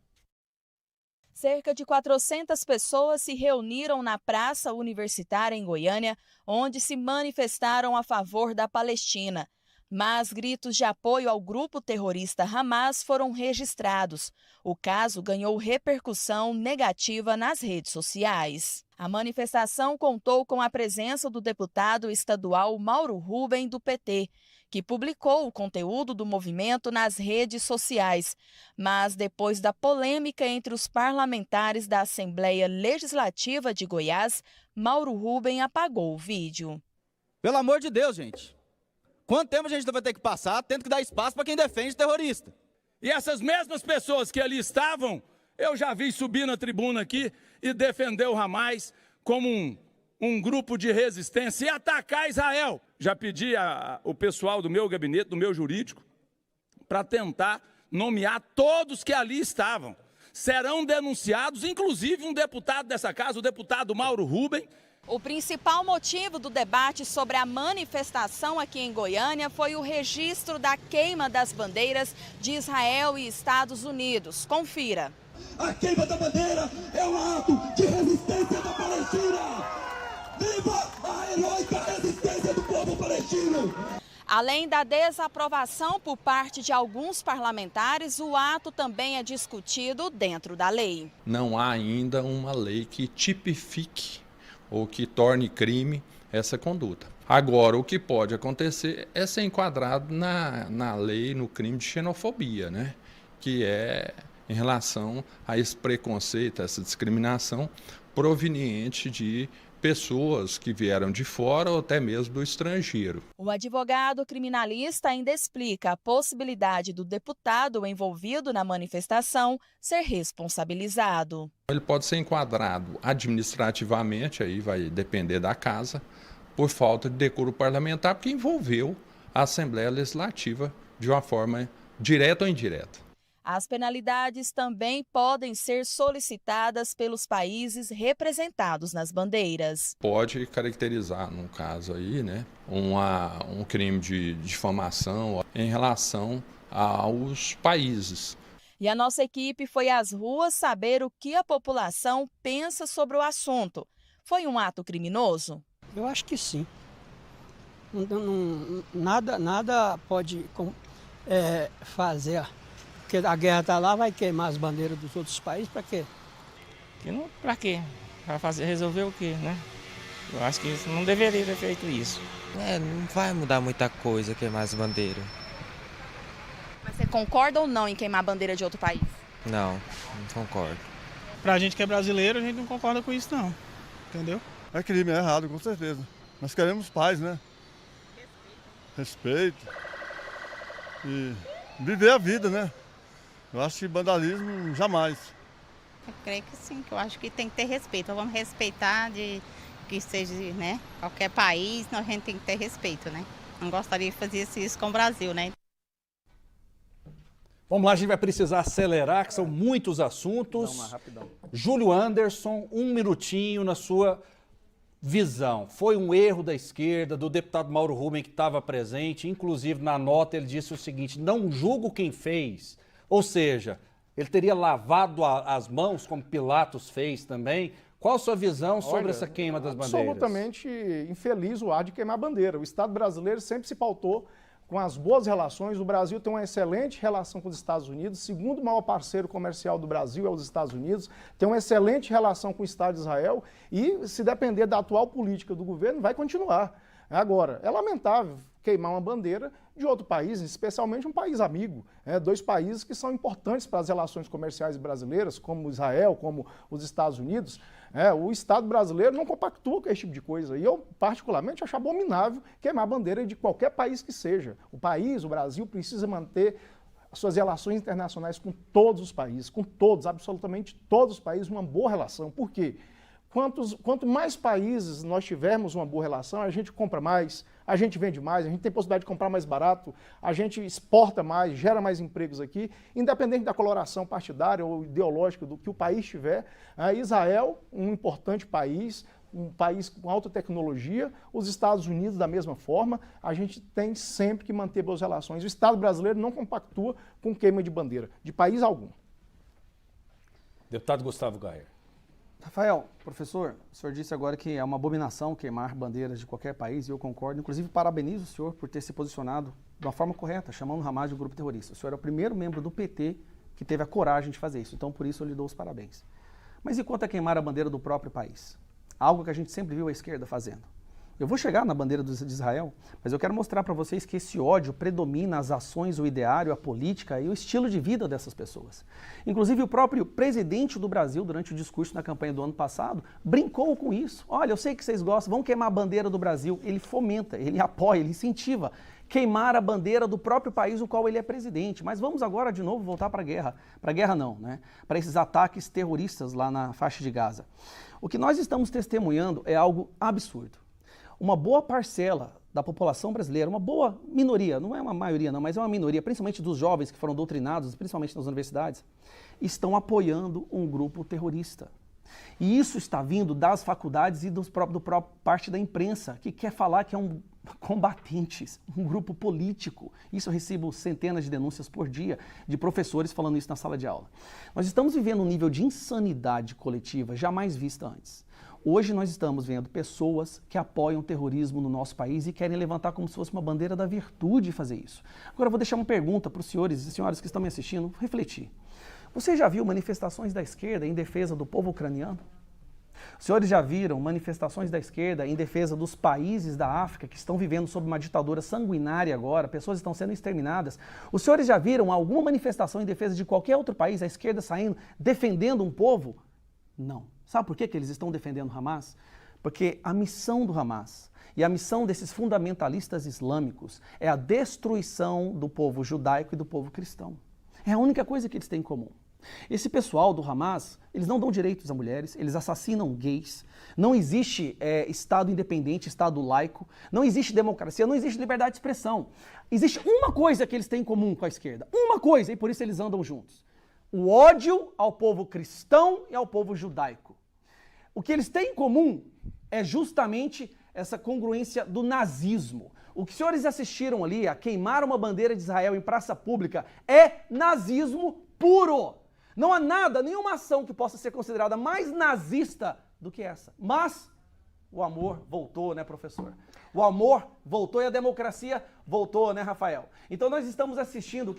Cerca de 400 pessoas se reuniram na Praça Universitária em Goiânia, onde se manifestaram a favor da Palestina. Mas gritos de apoio ao grupo terrorista Hamas foram registrados. O caso ganhou repercussão negativa nas redes sociais. A manifestação contou com a presença do deputado estadual Mauro Rubem, do PT, que publicou o conteúdo do movimento nas redes sociais. Mas depois da polêmica entre os parlamentares da Assembleia Legislativa de Goiás, Mauro Rubem apagou o vídeo.
Pelo amor de Deus, gente. Quanto tempo a gente vai ter que passar tendo que dar espaço para quem defende terrorista?
E essas mesmas pessoas que ali estavam, eu já vi subir na tribuna aqui e defender o Hamas como um grupo de resistência e atacar Israel. Já pedi ao pessoal do meu gabinete, do meu jurídico, para tentar nomear todos que ali estavam. Serão denunciados, inclusive um deputado dessa casa, o deputado Mauro Rubem.
O principal motivo do debate sobre a manifestação aqui em Goiânia foi o registro da queima das bandeiras de Israel e Estados Unidos. Confira.
A queima da bandeira é um ato de resistência da Palestina. Viva a heróica resistência do povo palestino!
Além da desaprovação por parte de alguns parlamentares, o ato também é discutido dentro da lei.
Não há ainda uma lei que tipifique ou que torne crime essa conduta. Agora, o que pode acontecer é ser enquadrado na lei, no crime de xenofobia, né? Que é em relação a esse preconceito, essa discriminação proveniente de pessoas que vieram de fora ou até mesmo do estrangeiro.
O advogado criminalista ainda explica a possibilidade do deputado envolvido na manifestação ser responsabilizado.
Ele pode ser enquadrado administrativamente, aí vai depender da casa, por falta de decoro parlamentar, porque envolveu a Assembleia Legislativa de uma forma direta ou indireta.
As penalidades também podem ser solicitadas pelos países representados nas bandeiras.
Pode caracterizar, no caso aí, né, um crime de difamação em relação aos países.
E a nossa equipe foi às ruas saber o que a população pensa sobre o assunto. Foi um ato criminoso?
Eu acho que sim. Nada pode fazer. Porque a guerra está lá, vai queimar as bandeiras dos outros países, para quê?
Para quê? Para resolver o quê, né? Eu acho que isso não deveria ter feito isso.
Não vai mudar muita coisa queimar as bandeiras.
Mas você concorda ou não em queimar a bandeira de outro país?
Não concordo.
Pra gente que é brasileiro, a gente não concorda com isso não, entendeu?
É crime, é errado, com certeza. Nós queremos paz, né? Respeito. E viver a vida, né? Eu acho que vandalismo jamais.
Eu creio que sim, que eu acho que tem que ter respeito. Vamos respeitar de que seja, né, qualquer país, a gente tem que ter respeito, né? Não gostaria de fazer isso com o Brasil, né?
Vamos lá, a gente vai precisar acelerar, que são muitos assuntos.
Rapidão.
Júlio Anderson, um minutinho na sua visão. Foi um erro da esquerda, do deputado Mauro Rubem, que estava presente, inclusive na nota ele disse o seguinte: não julgo quem fez. Ou seja, ele teria lavado as mãos, como Pilatos fez também. Qual a sua visão sobre essa queima das bandeiras?
Absolutamente infeliz o ar de queimar a bandeira. O Estado brasileiro sempre se pautou com as boas relações. O Brasil tem uma excelente relação com os Estados Unidos. O segundo maior parceiro comercial do Brasil é os Estados Unidos. Tem uma excelente relação com o Estado de Israel. E, se depender da atual política do governo, vai continuar. Agora, é lamentável queimar uma bandeira de outro país, especialmente um país amigo. Dois países que são importantes para as relações comerciais brasileiras, como Israel, como os Estados Unidos. O Estado brasileiro não compactua com esse tipo de coisa. E eu, particularmente, acho abominável queimar a bandeira de qualquer país que seja. O Brasil, precisa manter suas relações internacionais com todos os países, com todos, absolutamente todos os países, uma boa relação. Por quê? Quanto mais países nós tivermos uma boa relação, a gente compra mais, a gente vende mais, a gente tem possibilidade de comprar mais barato, a gente exporta mais, gera mais empregos aqui, independente da coloração partidária ou ideológica do que o país tiver. Israel, um importante país, um país com alta tecnologia, os Estados Unidos da mesma forma, a gente tem sempre que manter boas relações. O Estado brasileiro não compactua com queima de bandeira, de país algum.
Deputado Gustavo Gayer.
Rafael, professor, o senhor disse agora que é uma abominação queimar bandeiras de qualquer país, e eu concordo. Inclusive, parabenizo o senhor por ter se posicionado de uma forma correta, chamando o Hamas de um grupo terrorista. O senhor é o primeiro membro do PT que teve a coragem de fazer isso, então por isso eu lhe dou os parabéns. Mas e quanto a queimar a bandeira do próprio país? Algo que a gente sempre viu a esquerda fazendo. Eu vou chegar na bandeira de Israel, mas eu quero mostrar para vocês que esse ódio predomina as ações, o ideário, a política e o estilo de vida dessas pessoas. Inclusive o próprio presidente do Brasil, durante o discurso na campanha do ano passado, brincou com isso. Olha, eu sei que vocês gostam, vão queimar a bandeira do Brasil. Ele fomenta, ele apoia, ele incentiva queimar a bandeira do próprio país, o qual ele é presidente. Mas vamos agora de novo voltar para a guerra. Para a guerra não, né? Para esses ataques terroristas lá na faixa de Gaza. O que nós estamos testemunhando é algo absurdo. Uma boa parcela da população brasileira, uma boa minoria, não é uma maioria não, mas é uma minoria, principalmente dos jovens que foram doutrinados, principalmente nas universidades, estão apoiando um grupo terrorista. E isso está vindo das faculdades e do próprio parte da imprensa, que quer falar que é um combatentes, um grupo político. Isso eu recebo centenas de denúncias por dia de professores falando isso na sala de aula. Nós estamos vivendo um nível de insanidade coletiva jamais vista antes. Hoje nós estamos vendo pessoas que apoiam o terrorismo no nosso país e querem levantar como se fosse uma bandeira da virtude fazer isso. Agora eu vou deixar uma pergunta para os senhores e senhoras que estão me assistindo refletir. Você já viu manifestações da esquerda em defesa do povo ucraniano? Os senhores já viram manifestações da esquerda em defesa dos países da África que estão vivendo sob uma ditadura sanguinária agora, pessoas estão sendo exterminadas? Os senhores já viram alguma manifestação em defesa de qualquer outro país, a esquerda saindo, defendendo um povo? Não. Sabe por que eles estão defendendo o Hamas? Porque a missão do Hamas e a missão desses fundamentalistas islâmicos é a destruição do povo judaico e do povo cristão. É a única coisa que eles têm em comum. Esse pessoal do Hamas, eles não dão direitos a mulheres, eles assassinam gays, não existe Estado independente, Estado laico, não existe democracia, não existe liberdade de expressão. Existe uma coisa que eles têm em comum com a esquerda, uma coisa, e por isso eles andam juntos. O ódio ao povo cristão e ao povo judaico. O que eles têm em comum é justamente essa congruência do nazismo. O que os senhores assistiram ali a queimar uma bandeira de Israel em praça pública é nazismo puro. Não há nada, nenhuma ação que possa ser considerada mais nazista do que essa. Mas o amor voltou, né, professor? O amor voltou e a democracia voltou, né, Rafael? Então nós estamos assistindo,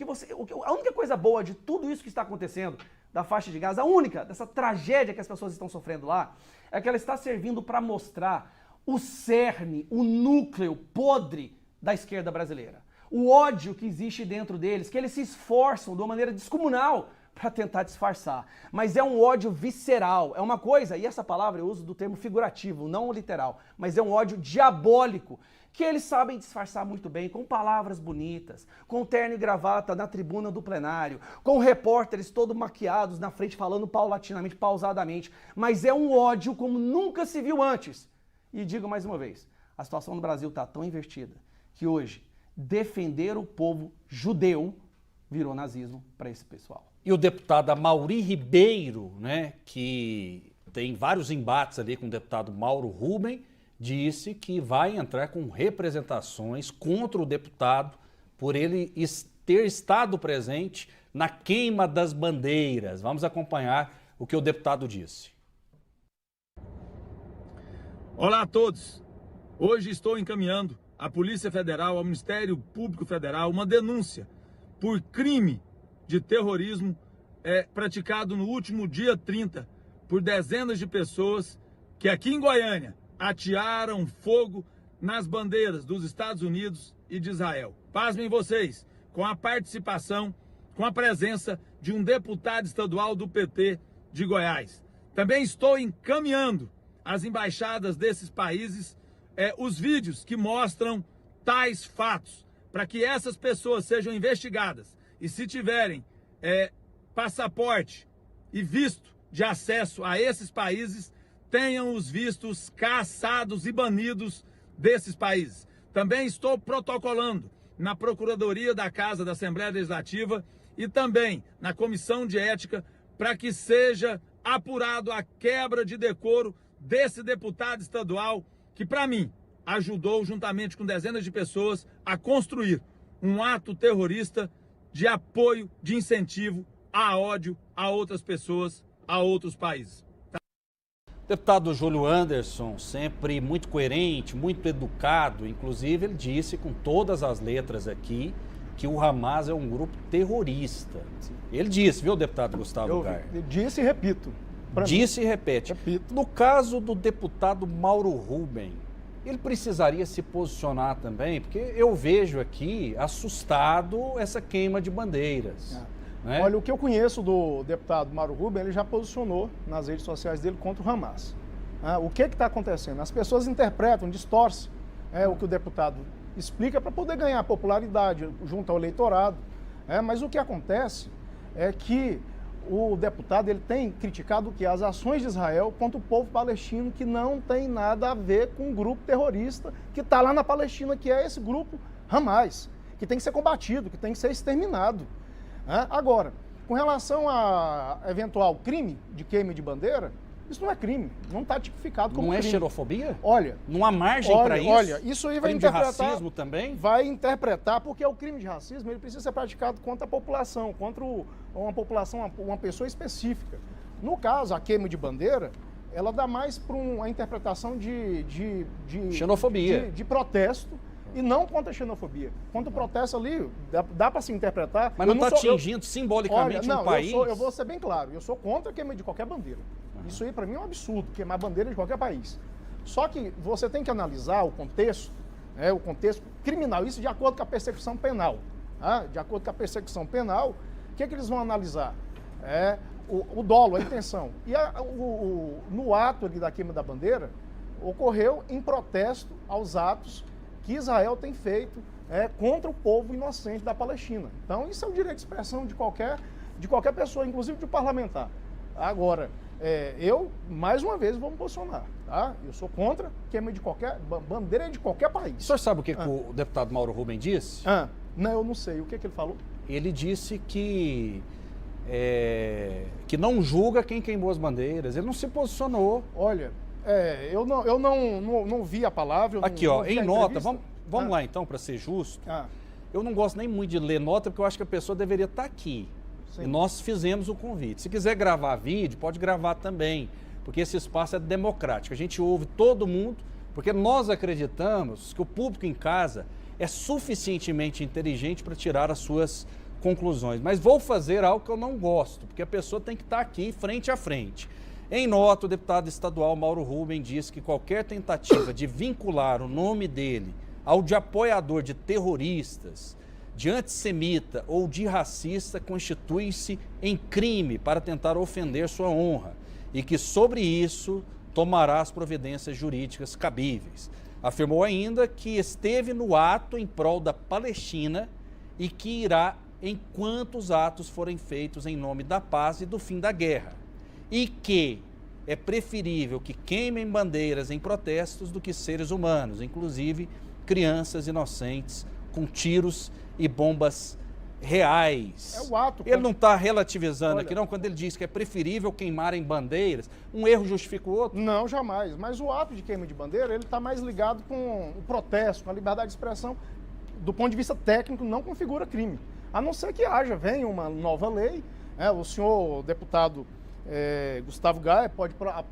a única coisa boa de tudo isso que está acontecendo, da faixa de Gaza, a única, dessa tragédia que as pessoas estão sofrendo lá, é que ela está servindo para mostrar o cerne, o núcleo podre da esquerda brasileira. O ódio que existe dentro deles, que eles se esforçam de uma maneira descomunal para tentar disfarçar. Mas é um ódio visceral, é uma coisa, e essa palavra eu uso do termo figurativo, não literal, mas é um ódio diabólico, que eles sabem disfarçar muito bem, com palavras bonitas, com terno e gravata na tribuna do plenário, com repórteres todos maquiados na frente, falando paulatinamente, pausadamente, mas é um ódio como nunca se viu antes. E digo mais uma vez, a situação no Brasil está tão invertida, que hoje, defender o povo judeu virou nazismo para esse pessoal.
E o deputado Amaury Ribeiro, né, que tem vários embates ali com o deputado Mauro Rubem, disse que vai entrar com representações contra o deputado por ele ter estado presente na queima das bandeiras. Vamos acompanhar o que o deputado disse.
Olá a todos. Hoje estou encaminhando à Polícia Federal, ao Ministério Público Federal, uma denúncia por crime de terrorismo praticado no último dia 30 por dezenas de pessoas que aqui em Goiânia atearam fogo nas bandeiras dos Estados Unidos e de Israel. Pasmem vocês, com a participação, com a presença de um deputado estadual do PT de Goiás. Também estou encaminhando às embaixadas desses países os vídeos que mostram tais fatos, para que essas pessoas sejam investigadas e, se tiverem passaporte e visto de acesso a esses países, tenham os vistos cassados e banidos desses países. Também estou protocolando na Procuradoria da Casa da Assembleia Legislativa e também na Comissão de Ética para que seja apurado a quebra de decoro desse deputado estadual que, para mim, ajudou, juntamente com dezenas de pessoas, a construir um ato terrorista de apoio, de incentivo a ódio a outras pessoas, a outros países.
Deputado Júlio Anderson, sempre muito coerente, muito educado, inclusive ele disse com todas as letras aqui que o Hamas é um grupo terrorista. Ele disse, viu, deputado Gustavo Gaia?
Disse e repito.
Disse e repete.
Repito.
No caso do deputado Mauro Rubem, ele precisaria se posicionar também, porque eu vejo aqui assustado essa queima de bandeiras. Né?
Olha, o que eu conheço do deputado Mauro Rubem, ele já posicionou nas redes sociais dele contra o Hamas. O que está acontecendo? As pessoas interpretam, distorcem o que o deputado explica para poder ganhar popularidade junto ao eleitorado. Mas o que acontece é que o deputado ele tem criticado que as ações de Israel contra o povo palestino, que não tem nada a ver com um grupo terrorista que está lá na Palestina, que é esse grupo Hamas, que tem que ser combatido, que tem que ser exterminado. Agora, com relação a eventual crime de queima de bandeira, isso não é crime, não está tipificado como crime.
Não é xenofobia?
Olha,
não há margem para isso?
Olha, isso aí vai interpretar...
Crime de racismo também?
Vai interpretar, porque o crime de racismo ele precisa ser praticado contra a população, contra uma população, uma pessoa específica. No caso, a queima de bandeira, ela dá mais para uma interpretação de
xenofobia,
de protesto, e não contra a xenofobia. Contra o protesto ali, dá para se interpretar...
Mas não está atingindo simbolicamente um país?
Eu vou ser bem claro, eu sou contra a queima de qualquer bandeira. Isso aí, para mim, é um absurdo, queimar bandeira de qualquer país. Só que você tem que analisar o contexto criminal, isso de acordo com a persecução penal. De acordo com a persecução penal, o que eles vão analisar? O dolo, a intenção. E no ato ali da queima da bandeira, ocorreu em protesto aos atos que Israel tem feito contra o povo inocente da Palestina. Então, isso é o direito de expressão de qualquer pessoa, inclusive de parlamentar. Agora, eu, mais uma vez, vou me posicionar. Tá? Eu sou contra queima de qualquer bandeira de qualquer país.
O senhor sabe o que o deputado Mauro Rubem disse?
Não, eu não sei. O que ele falou?
Ele disse que não julga quem queimou as bandeiras. Ele não se posicionou.
Olha... eu não vi a palavra.
Aqui, em nota, vamos lá então, para ser justo. Eu não gosto nem muito de ler nota, porque eu acho que a pessoa deveria estar aqui. Sim. E nós fizemos o convite. Se quiser gravar vídeo, pode gravar também, porque esse espaço é democrático. A gente ouve todo mundo, porque nós acreditamos que o público em casa é suficientemente inteligente para tirar as suas conclusões. Mas vou fazer algo que eu não gosto, porque a pessoa tem que estar aqui, frente a frente. Em nota, o deputado estadual Mauro Rubem disse que qualquer tentativa de vincular o nome dele ao de apoiador de terroristas, de antissemita ou de racista constitui-se em crime para tentar ofender sua honra e que sobre isso tomará as providências jurídicas cabíveis. Afirmou ainda que esteve no ato em prol da Palestina e que irá enquanto os atos forem feitos em nome da paz e do fim da guerra. E que é preferível que queimem bandeiras em protestos do que seres humanos, inclusive crianças inocentes com tiros e bombas reais.
É o ato.
Ele não está relativizando aqui, não, quando ele diz que é preferível queimarem bandeiras. Um erro justifica o outro?
Não, jamais. Mas o ato de queima de bandeira, ele está mais ligado com o protesto, com a liberdade de expressão. Do ponto de vista técnico, não configura crime. A não ser que venha uma nova lei. O senhor deputado Gustavo Gaia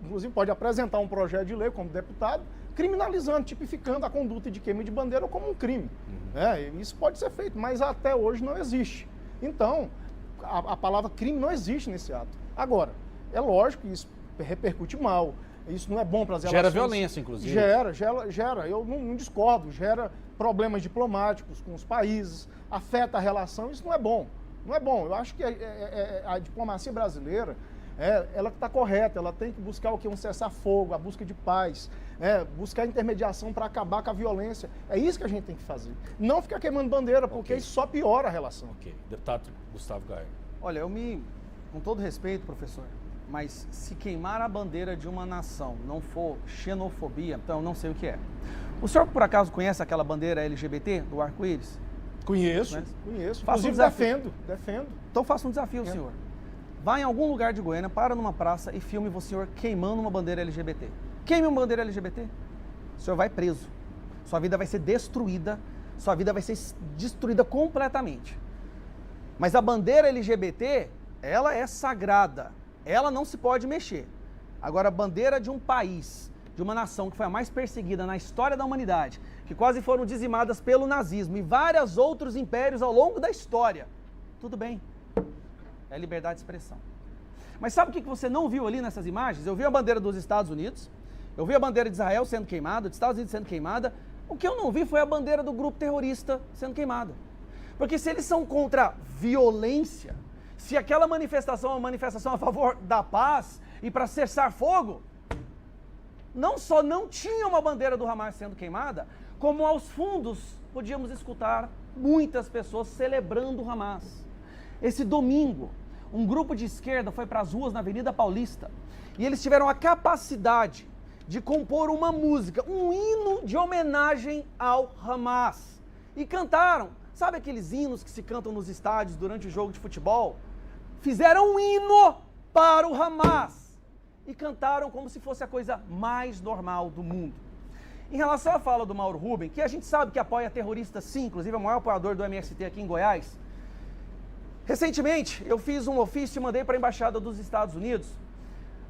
inclusive pode apresentar um projeto de lei como deputado, criminalizando, tipificando a conduta de queima de bandeira como um crime. Isso pode ser feito, mas até hoje não existe. Então, a palavra crime não existe nesse ato. Agora, é lógico que isso repercute mal, isso não é bom para as relações.
Gera violência, inclusive.
Gera. Eu não discordo, gera problemas diplomáticos com os países, afeta a relação, isso não é bom. Não é bom. Eu acho que a diplomacia brasileira, ela está correta, ela tem que buscar o quê? Um cessar-fogo, a busca de paz, buscar intermediação para acabar com a violência. É isso que a gente tem que fazer. Não ficar queimando bandeira, porque isso só piora a relação.
Ok. Deputado Gustavo Gaia.
Olha, com todo respeito, professor, mas se queimar a bandeira de uma nação não for xenofobia, então eu não sei o que é. O senhor, por acaso, conhece aquela bandeira LGBT do arco-íris?
Conheço.
Faça
Inclusive defendo.
Então faça um desafio, senhor. Vá em algum lugar de Goiânia, para numa praça e filme o senhor queimando uma bandeira LGBT. Queime uma bandeira LGBT, o senhor vai preso. Sua vida vai ser destruída, sua vida vai ser destruída completamente. Mas a bandeira LGBT, ela é sagrada, ela não se pode mexer. Agora, a bandeira de um país, de uma nação que foi a mais perseguida na história da humanidade, que quase foram dizimadas pelo nazismo e vários outros impérios ao longo da história, tudo bem, é liberdade de expressão. Mas sabe o que você não viu ali nessas imagens? Eu vi a bandeira dos Estados Unidos, eu vi a bandeira de Israel sendo queimada, dos Estados Unidos sendo queimada. O que eu não vi foi a bandeira do grupo terrorista sendo queimada. Porque se eles são contra violência, se aquela manifestação é uma manifestação a favor da paz e para cessar fogo, não só não tinha uma bandeira do Hamas sendo queimada, como aos fundos podíamos escutar muitas pessoas celebrando o Hamas. Esse domingo, um grupo de esquerda foi para as ruas na Avenida Paulista e eles tiveram a capacidade de compor uma música, um hino de homenagem ao Hamas. E cantaram, sabe aqueles hinos que se cantam nos estádios durante o jogo de futebol? Fizeram um hino para o Hamas e cantaram como se fosse a coisa mais normal do mundo. Em relação à fala do Mauro Rubem, que a gente sabe que apoia terroristas sim, inclusive é o maior apoiador do MST aqui em Goiás, recentemente eu fiz um ofício e mandei para a Embaixada dos Estados Unidos,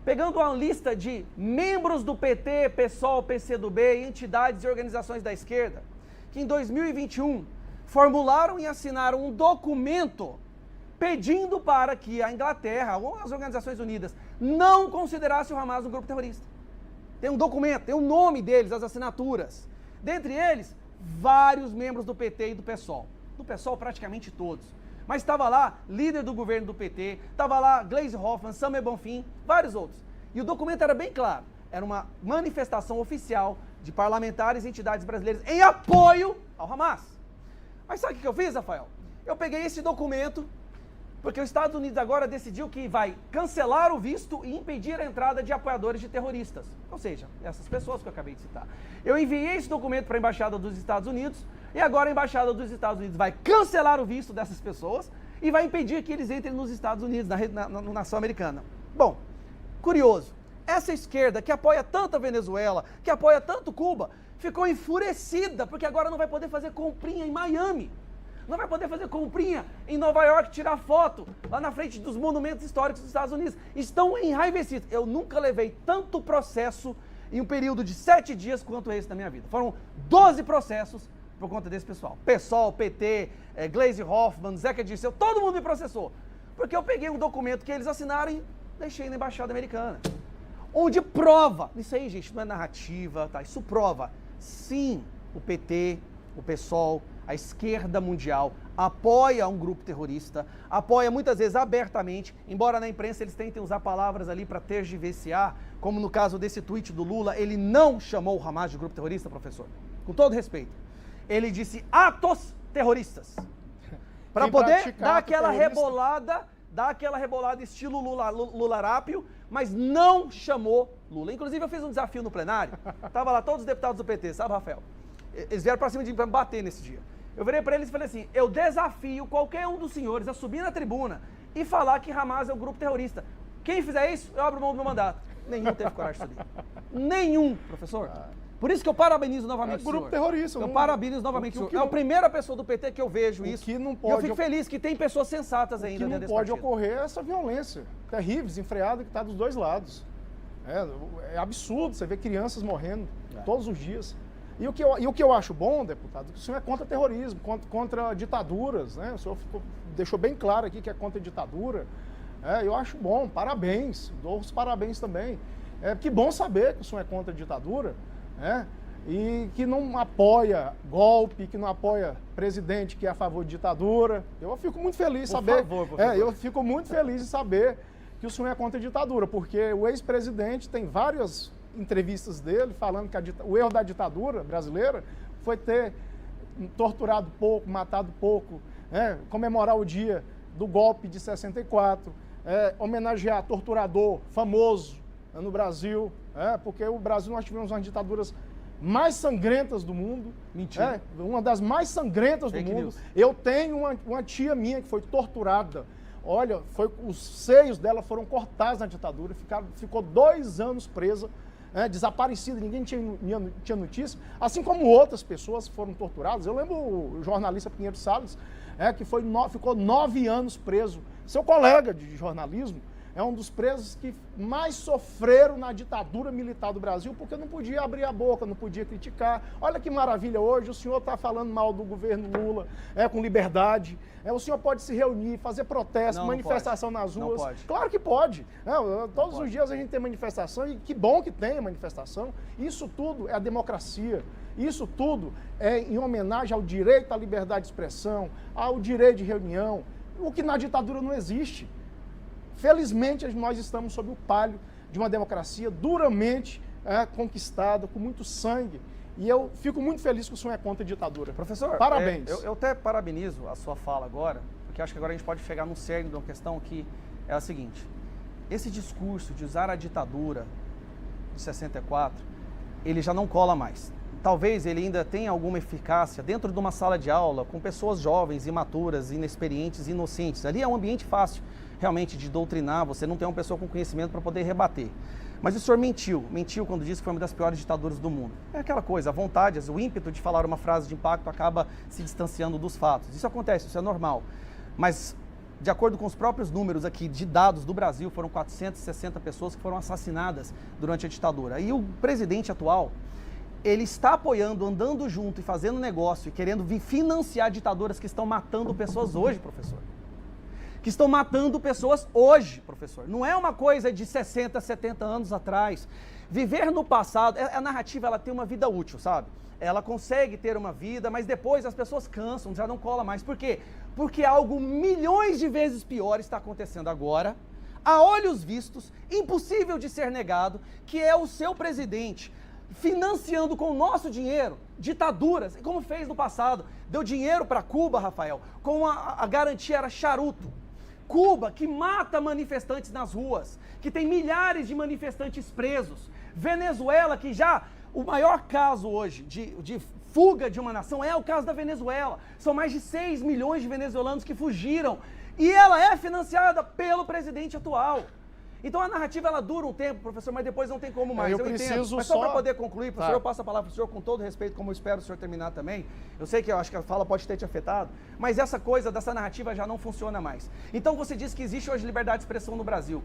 pegando uma lista de membros do PT, PSOL, PCdoB, entidades e organizações da esquerda, que em 2021 formularam e assinaram um documento pedindo para que a Inglaterra ou as Organizações Unidas não considerassem o Hamas um grupo terrorista. Tem um documento, tem o nome deles, as assinaturas. Dentre eles, vários membros do PT e do PSOL. Do PSOL, praticamente todos. Mas estava lá líder do governo do PT, estava lá Gleisi Hoffmann, Samir Bonfim, vários outros. E o documento era bem claro, era uma manifestação oficial de parlamentares e entidades brasileiras em apoio ao Hamas. Mas sabe o que eu fiz, Rafael? Eu peguei esse documento, porque os Estados Unidos agora decidiu que vai cancelar o visto e impedir a entrada de apoiadores de terroristas. Ou seja, essas pessoas que eu acabei de citar. Eu enviei esse documento para a Embaixada dos Estados Unidos e agora a Embaixada dos Estados Unidos vai cancelar o visto dessas pessoas e vai impedir que eles entrem nos Estados Unidos, na nação americana. Bom, curioso, essa esquerda que apoia tanto a Venezuela, que apoia tanto Cuba, ficou enfurecida porque agora não vai poder fazer comprinha em Miami. Não vai poder fazer comprinha em Nova York, tirar foto lá na frente dos monumentos históricos dos Estados Unidos. Estão enraivecidos. Eu nunca levei tanto processo em um período de 7 dias quanto esse na minha vida. Foram 12 processos por conta desse pessoal. PSOL, PT, Gleisi Hoffmann, Zeca Dirceu, todo mundo me processou. Porque eu peguei um documento que eles assinaram e deixei na Embaixada Americana. Onde prova, isso aí, gente, não é narrativa, tá? Isso prova, sim, o PT, o PSOL, a esquerda mundial apoia um grupo terrorista, apoia muitas vezes abertamente, embora na imprensa eles tentem usar palavras ali para tergiversar, como no caso desse tweet do Lula, ele não chamou o Hamas de grupo terrorista, professor, com todo respeito. Ele disse atos terroristas, para poder dar aquela rebolada estilo Lularápio, mas não chamou Lula. Inclusive eu fiz um desafio no plenário, tava lá todos os deputados do PT, sabe, Rafael? Eles vieram para cima de mim para me bater nesse dia. Eu virei para eles e falei assim, eu desafio qualquer um dos senhores a subir na tribuna e falar que Hamas é um grupo terrorista. Quem fizer isso, eu abro mão do meu mandato. Nenhum teve coragem de subir. Nenhum, professor. Por isso que eu parabenizo novamente o senhor.
Grupo terrorista.
Eu parabenizo novamente o senhor. É a primeira pessoa do PT que eu vejo isso.
Que não
e
pode,
eu fico feliz que tem pessoas sensatas ainda dentro desse partido.
O que não pode ocorrer é essa violência terrível, desenfreada, que está dos dois lados. É absurdo você ver crianças morrendo todos os dias. E o que eu acho bom, deputado, que o senhor é contra terrorismo, contra ditaduras, né? O senhor deixou bem claro aqui que é contra a ditadura. Eu acho bom, parabéns, dou os parabéns também. Que bom saber que o senhor é contra a ditadura, e que não apoia golpe, que não apoia presidente que é a favor de ditadura. Eu fico muito feliz em saber.
Por favor.
Eu fico muito feliz em saber que o senhor é contra a ditadura, porque o ex-presidente tem várias entrevistas dele falando que o erro da ditadura brasileira foi ter torturado pouco, matado pouco, comemorar o dia do golpe de 64, homenagear torturador famoso no Brasil, porque o Brasil nós tivemos umas ditaduras mais sangrentas do mundo.
Mentira.
Uma das mais sangrentas do mundo. Eu tenho uma tia minha que foi torturada. Olha, os seios dela foram cortados na ditadura, ficou 2 anos presa, desaparecida, ninguém tinha notícia, assim como outras pessoas foram torturadas. Eu lembro o jornalista Pinheiro Salles, que ficou 9 anos preso. Seu colega de jornalismo é um dos presos que mais sofreram na ditadura militar do Brasil, porque não podia abrir a boca, não podia criticar. Olha que maravilha, hoje o senhor está falando mal do governo Lula, com liberdade. O senhor pode se reunir, fazer protesto, manifestação nas ruas.
Não pode.
Claro que pode. Todos os dias a gente tem manifestação, e que bom que tem manifestação. Isso tudo é a democracia. Isso tudo é em homenagem ao direito à liberdade de expressão, ao direito de reunião, o que na ditadura não existe. Felizmente, nós estamos sob o palio de uma democracia duramente conquistada, com muito sangue. E eu fico muito feliz que o senhor é contra a ditadura.
Professor,
parabéns.
Eu até parabenizo a sua fala agora, porque acho que agora a gente pode chegar no cerne de uma questão que é a seguinte. Esse discurso de usar a ditadura de 64, ele já não cola mais. Talvez ele ainda tenha alguma eficácia dentro de uma sala de aula, com pessoas jovens, imaturas, inexperientes, inocentes. Ali é um ambiente fácil, realmente, de doutrinar, você não tem uma pessoa com conhecimento para poder rebater. Mas o senhor mentiu quando disse que foi uma das piores ditaduras do mundo. É aquela coisa, a vontade, o ímpeto de falar uma frase de impacto acaba se distanciando dos fatos. Isso acontece, isso é normal. Mas, de acordo com os próprios números aqui de dados do Brasil, foram 460 pessoas que foram assassinadas durante a ditadura. E o presidente atual, ele está apoiando, andando junto e fazendo negócio e querendo financiar ditaduras que estão matando pessoas hoje, professor. Que estão matando pessoas hoje, professor. Não é uma coisa de 60, 70 anos atrás. Viver no passado, a narrativa ela tem uma vida útil, sabe? Ela consegue ter uma vida, mas depois as pessoas cansam, já não cola mais. Por quê? Porque algo milhões de vezes pior está acontecendo agora, a olhos vistos, impossível de ser negado, que é o seu presidente financiando com o nosso dinheiro ditaduras, como fez no passado. Deu dinheiro para Cuba, Rafael, com a garantia era charuto. Cuba, que mata manifestantes nas ruas, que tem milhares de manifestantes presos. Venezuela, que já, o maior caso hoje de fuga de uma nação é o caso da Venezuela. São mais de 6 milhões de venezuelanos que fugiram. E ela é financiada pelo presidente atual. Então a narrativa ela dura um tempo, professor, mas depois não tem como mais. Eu entendo. Mas só para poder concluir, professor, eu passo a palavra para o senhor com todo respeito, como eu espero o senhor terminar também. Eu sei que eu acho que a fala pode ter te afetado, mas essa coisa dessa narrativa já não funciona mais. Então você diz que existe hoje liberdade de expressão no Brasil.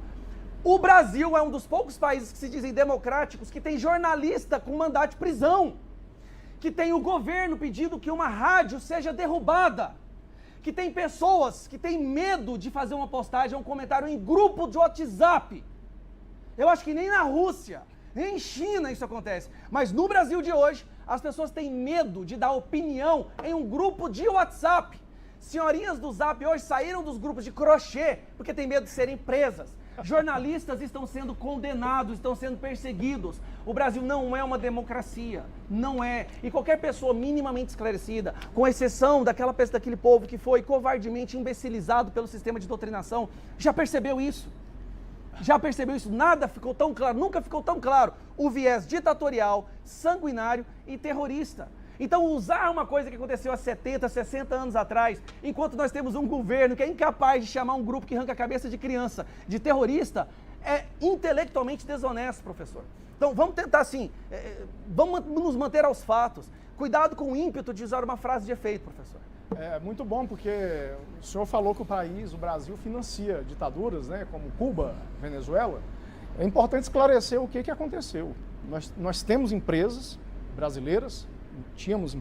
O Brasil é um dos poucos países que se dizem democráticos que tem jornalista com mandato de prisão, que tem o governo pedindo que uma rádio seja derrubada, que tem pessoas que têm medo de fazer uma postagem, um comentário em grupo de WhatsApp. Eu acho que nem na Rússia, nem em China isso acontece. Mas no Brasil de hoje, as pessoas têm medo de dar opinião em um grupo de WhatsApp. Senhorinhas do Zap hoje saíram dos grupos de crochê porque têm medo de serem presas. Jornalistas estão sendo condenados, estão sendo perseguidos. O Brasil não é uma democracia, não é. E qualquer pessoa minimamente esclarecida, com exceção daquele povo que foi covardemente imbecilizado pelo sistema de doutrinação, já percebeu isso. Já percebeu isso? Nada ficou tão claro, nunca ficou tão claro o viés ditatorial, sanguinário e terrorista. Então usar uma coisa que aconteceu há 70, 60 anos atrás, enquanto nós temos um governo que é incapaz de chamar um grupo que arranca a cabeça de criança de terrorista, é intelectualmente desonesto, professor. Então vamos tentar assim, vamos nos manter aos fatos. Cuidado com o ímpeto de usar uma frase de efeito, professor.
É muito bom, porque o senhor falou que o Brasil financia ditaduras, né, como Cuba, Venezuela. É importante esclarecer o que aconteceu. Nós temos empresas brasileiras, tínhamos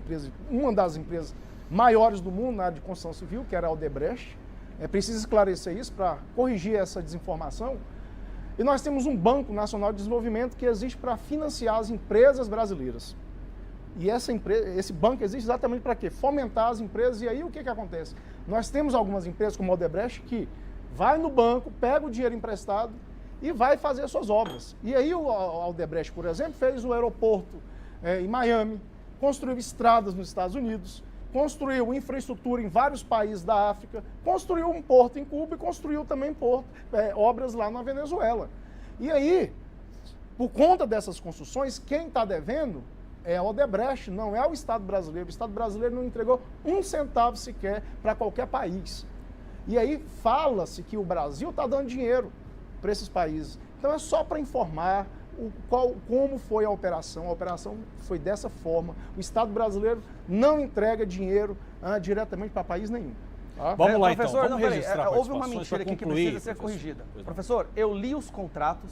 uma das empresas maiores do mundo na área de construção civil, que era a Odebrecht. É preciso esclarecer isso para corrigir essa desinformação. E nós temos um Banco Nacional de Desenvolvimento que existe para financiar as empresas brasileiras. E esse banco existe exatamente para quê? Fomentar as empresas. E aí o que acontece? Nós temos algumas empresas como a Odebrecht que vai no banco, pega o dinheiro emprestado e vai fazer suas obras. E aí a Odebrecht, por exemplo, fez o aeroporto em Miami, construiu estradas nos Estados Unidos, construiu infraestrutura em vários países da África, construiu um porto em Cuba e construiu também obras lá na Venezuela. E aí, por conta dessas construções, quem está devendo é a Odebrecht, não é o Estado brasileiro. O Estado brasileiro não entregou um centavo sequer para qualquer país. E aí fala-se que o Brasil está dando dinheiro para esses países. Então é só para informar como foi a operação. A operação foi dessa forma. O Estado brasileiro não entrega dinheiro diretamente para país nenhum. Tá?
Vamos lá,
professor,
então. Vamos registrar
houve uma mentira aqui que precisa ser corrigida. Professor, eu li os contratos,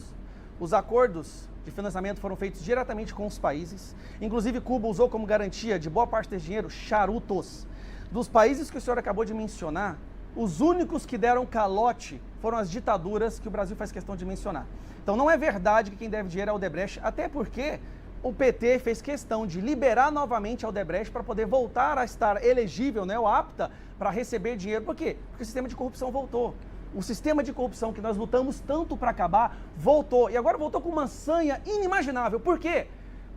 os acordos de financiamento foram feitos diretamente com os países. Inclusive, Cuba usou como garantia de boa parte desse dinheiro charutos. Dos países que o senhor acabou de mencionar, os únicos que deram calote foram as ditaduras que o Brasil faz questão de mencionar. Então não é verdade que quem deve dinheiro é a Odebrecht, até porque o PT fez questão de liberar novamente a Odebrecht para poder voltar a estar elegível, né, ou apta para receber dinheiro. Por quê? Porque o sistema de corrupção voltou. O sistema de corrupção que nós lutamos tanto para acabar, voltou. E agora voltou com uma sanha inimaginável. Por quê?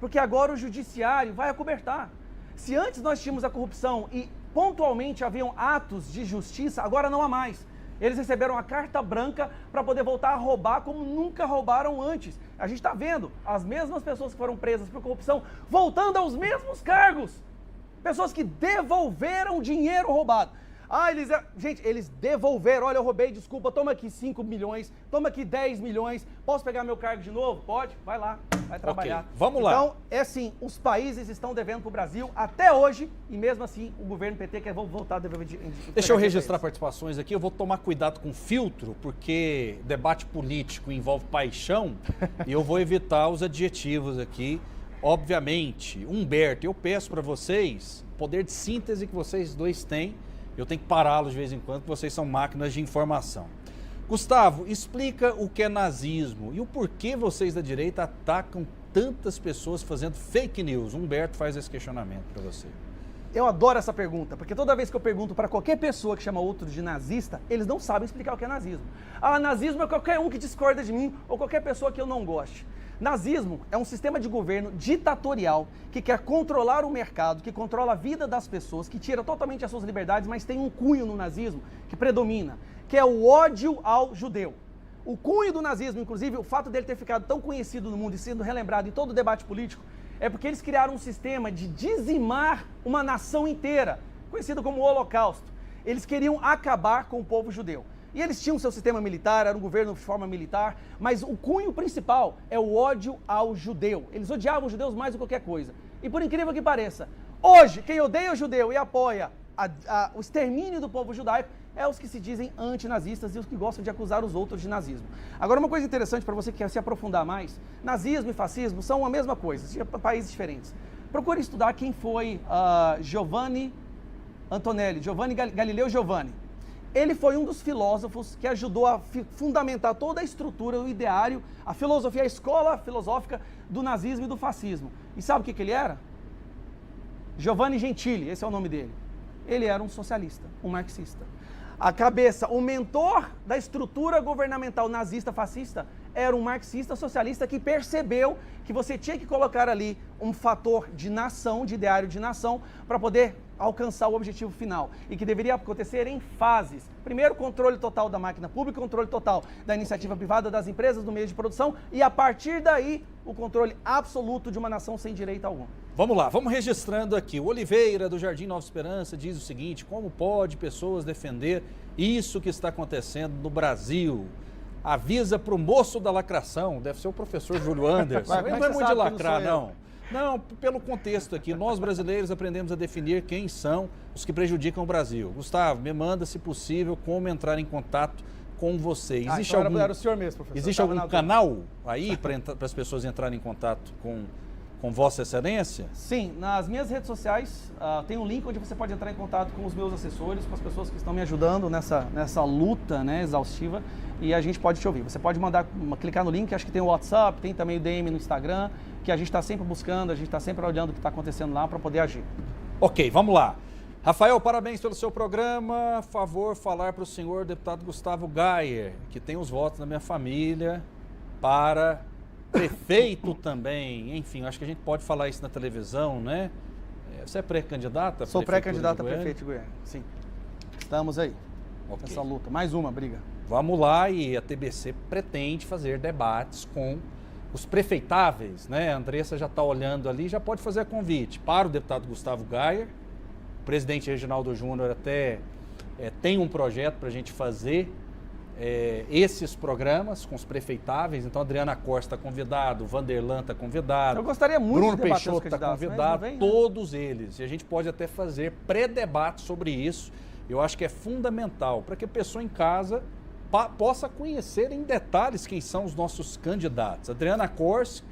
Porque agora o judiciário vai acobertar. Se antes nós tínhamos a corrupção e pontualmente haviam atos de justiça, agora não há mais. Eles receberam a carta branca para poder voltar a roubar como nunca roubaram antes. A gente está vendo as mesmas pessoas que foram presas por corrupção voltando aos mesmos cargos. Pessoas que devolveram dinheiro roubado. Eles devolveram. Olha, eu roubei, desculpa, toma aqui 5 milhões, toma aqui 10 milhões. Posso pegar meu cargo de novo? Pode? Vai lá, vai trabalhar.
Okay, vamos lá.
Então, é assim, os países estão devendo para o Brasil até hoje e mesmo assim o governo PT quer voltar a dever dinheiro.
Deixa eu registrar participações aqui, eu vou tomar cuidado com filtro, porque debate político envolve paixão e eu vou evitar os adjetivos aqui. Obviamente, Humberto, eu peço para vocês, o poder de síntese que vocês dois têm, eu tenho que pará-los de vez em quando, porque vocês são máquinas de informação. Gustavo, explica o que é nazismo e o porquê vocês da direita atacam tantas pessoas fazendo fake news. Humberto faz esse questionamento para você.
Eu adoro essa pergunta, porque toda vez que eu pergunto para qualquer pessoa que chama outro de nazista, eles não sabem explicar o que é nazismo. Nazismo é qualquer um que discorda de mim ou qualquer pessoa que eu não goste. Nazismo é um sistema de governo ditatorial que quer controlar o mercado, que controla a vida das pessoas, que tira totalmente as suas liberdades, mas tem um cunho no nazismo que predomina, que é o ódio ao judeu. O cunho do nazismo, inclusive, o fato dele ter ficado tão conhecido no mundo e sendo relembrado em todo o debate político, é porque eles criaram um sistema de dizimar uma nação inteira, conhecido como o Holocausto. Eles queriam acabar com o povo judeu. E eles tinham seu sistema militar, era um governo de forma militar, mas o cunho principal é o ódio ao judeu. Eles odiavam os judeus mais do que qualquer coisa. E por incrível que pareça, hoje, quem odeia o judeu e apoia o extermínio do povo judaico é os que se dizem antinazistas e os que gostam de acusar os outros de nazismo. Agora, uma coisa interessante para você que quer se aprofundar mais, nazismo e fascismo são a mesma coisa, de países diferentes. Procure estudar quem foi Giovanni Antonelli, Galileu Giovanni. Ele foi um dos filósofos que ajudou a fundamentar toda a estrutura, o ideário, a filosofia, a escola filosófica do nazismo e do fascismo. E sabe o que ele era? Giovanni Gentili, esse é o nome dele. Ele era um socialista, um marxista. A cabeça, o mentor da estrutura governamental nazista, fascista, era um marxista socialista que percebeu que você tinha que colocar ali um fator de nação, de ideário de nação, para poder alcançar o objetivo final. E que deveria acontecer em fases. Primeiro, controle total da máquina pública, controle total da iniciativa privada, das empresas, do meio de produção, e a partir daí, o controle absoluto de uma nação sem direito algum.
Vamos lá, vamos registrando aqui. O Oliveira, do Jardim Nova Esperança, diz o seguinte: como pode pessoas defender isso que está acontecendo no Brasil? Avisa para o moço da lacração, deve ser o professor Júlio Anderson. Ele não é muito de lacrar, não. Não, pelo contexto aqui, nós brasileiros aprendemos a definir quem são os que prejudicam o Brasil. Gustavo, me manda, se possível, como entrar em contato com você. Existe
então era o senhor mesmo, professor.
Existe algum canal aí para as pessoas entrarem em contato com Vossa Excelência?
Sim, nas minhas redes sociais tem um link onde você pode entrar em contato com os meus assessores, com as pessoas que estão me ajudando nessa luta, né, exaustiva, e a gente pode te ouvir. Você pode clicar no link, acho que tem o WhatsApp, tem também o DM no Instagram, que a gente está sempre buscando, a gente está sempre olhando o que está acontecendo lá para poder agir.
Ok, vamos lá. Rafael, parabéns pelo seu programa. Favor falar para o senhor deputado Gustavo Gayer, que tem os votos da minha família, para prefeito também. Enfim, acho que a gente pode falar isso na televisão, né? Você é pré-candidata?
Sou pré-candidata a prefeito de Goiânia, sim. Estamos aí, nessa luta. Mais uma briga.
Vamos lá, e a TBC pretende fazer debates com os prefeitáveis, né? A Andressa já está olhando ali, já pode fazer convite para o deputado Gustavo Gayer. O presidente Reginaldo Júnior até tem um projeto para a gente fazer esses programas com os prefeitáveis. Então, Adriana Costa está convidado, o Vanderlan está convidado.
Eu gostaria muito
Bruno
de debater
Peixoto
os
está
candidatos,
convidado,
mas não vem, né?
todos eles. E a gente pode até fazer pré-debate sobre isso. Eu acho que é fundamental para que a pessoa em casa possa conhecer em detalhes quem são os nossos candidatos. Adriana Corsi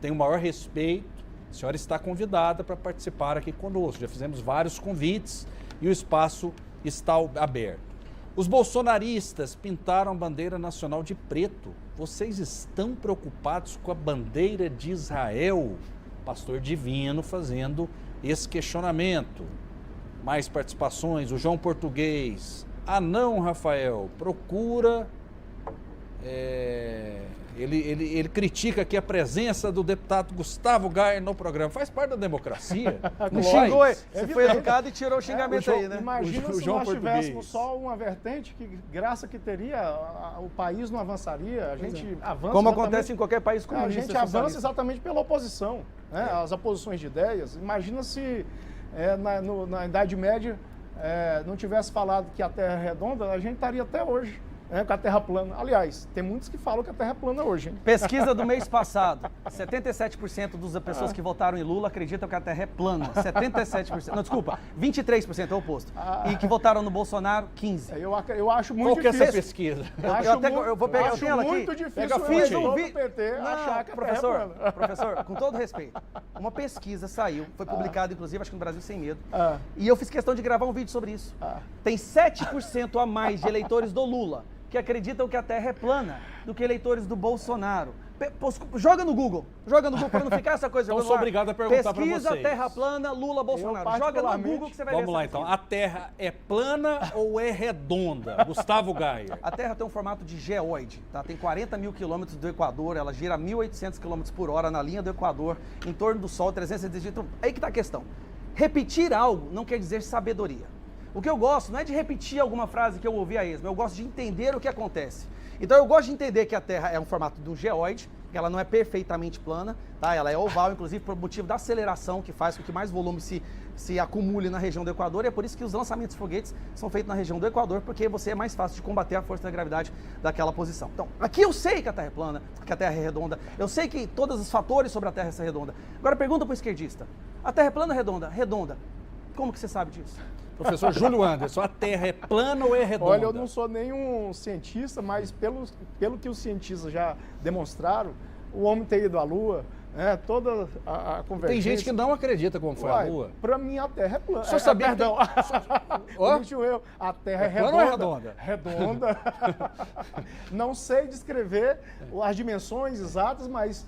tem o maior respeito. A senhora está convidada para participar aqui conosco. Já fizemos vários convites e o espaço está aberto. Os bolsonaristas pintaram a bandeira nacional de preto. Vocês estão preocupados com a bandeira de Israel? Pastor Divino fazendo esse questionamento. Mais participações, o João Português. Não, Rafael, procura... Ele critica aqui a presença do deputado Gustavo Gayer no programa. Faz parte da democracia.
Não xingou, você foi educado e tirou o xingamento aí, né?
Imagina se nós tivéssemos só uma vertente, que graça que teria, o país não avançaria, a gente avança...
Como acontece em qualquer país comunista.
A gente avança exatamente pela oposição, né? As oposições de ideias. Imagina se na Idade Média não tivesse falado que a Terra é redonda, a gente estaria até hoje. Com a Terra plana. Aliás, tem muitos que falam que a Terra é plana hoje, hein?
Pesquisa do mês passado, 77% das pessoas que votaram em Lula acreditam que a Terra é plana. 77%. Não, desculpa, 23% é o oposto. E que votaram no Bolsonaro, 15%.
Eu acho muito difícil.
Qual que é essa pesquisa?
Eu vou pegar a tela aqui.
Muito difícil
o
PT achar que a Terra é plana.
Professor, com todo respeito, uma pesquisa saiu, foi publicada, inclusive, acho que no Brasil Sem Medo, e eu fiz questão de gravar um vídeo sobre isso. Tem 7% a mais de eleitores do Lula que acreditam que a Terra é plana do que eleitores do Bolsonaro. Joga no Google para não ficar essa coisa.
Então, sou obrigado a perguntar para vocês.
Pesquisa Terra plana, Lula, Bolsonaro. Joga no Google que você vai ver.
Vamos lá, então. A Terra é plana ou é redonda? Gustavo Gayer.
A Terra tem um formato de geóide, tá? Tem 40 mil quilômetros do Equador, ela gira 1.800 quilômetros por hora na linha do Equador, em torno do Sol, 360 dias. Aí que está a questão. Repetir algo não quer dizer sabedoria. O que eu gosto não é de repetir alguma frase que eu ouvi a esmo, eu gosto de entender o que acontece. Então eu gosto de entender que a Terra é um formato de um geóide, que ela não é perfeitamente plana, tá? Ela é oval, inclusive por motivo da aceleração que faz com que mais volume se acumule na região do Equador, e é por isso que os lançamentos de foguetes são feitos na região do Equador, porque você é mais fácil de combater a força da gravidade daquela posição. Então, aqui eu sei que a Terra é plana, que a Terra é redonda, eu sei que todos os fatores sobre a Terra são redonda. Agora pergunta para o esquerdista, a Terra é plana ou redonda? Redonda. Como que você sabe disso?
Professor Júlio Anderson, a Terra é plana ou é redonda?
Olha, eu não sou nenhum cientista, mas pelo que os cientistas já demonstraram, o homem ter ido à Lua, toda a convergência...
Tem gente que não acredita como foi a Lua.
Para mim, a Terra é plana.
Só sabia
perdão. A Terra é redonda.
Plana ou é redonda?
Redonda. Não sei descrever as dimensões exatas, mas...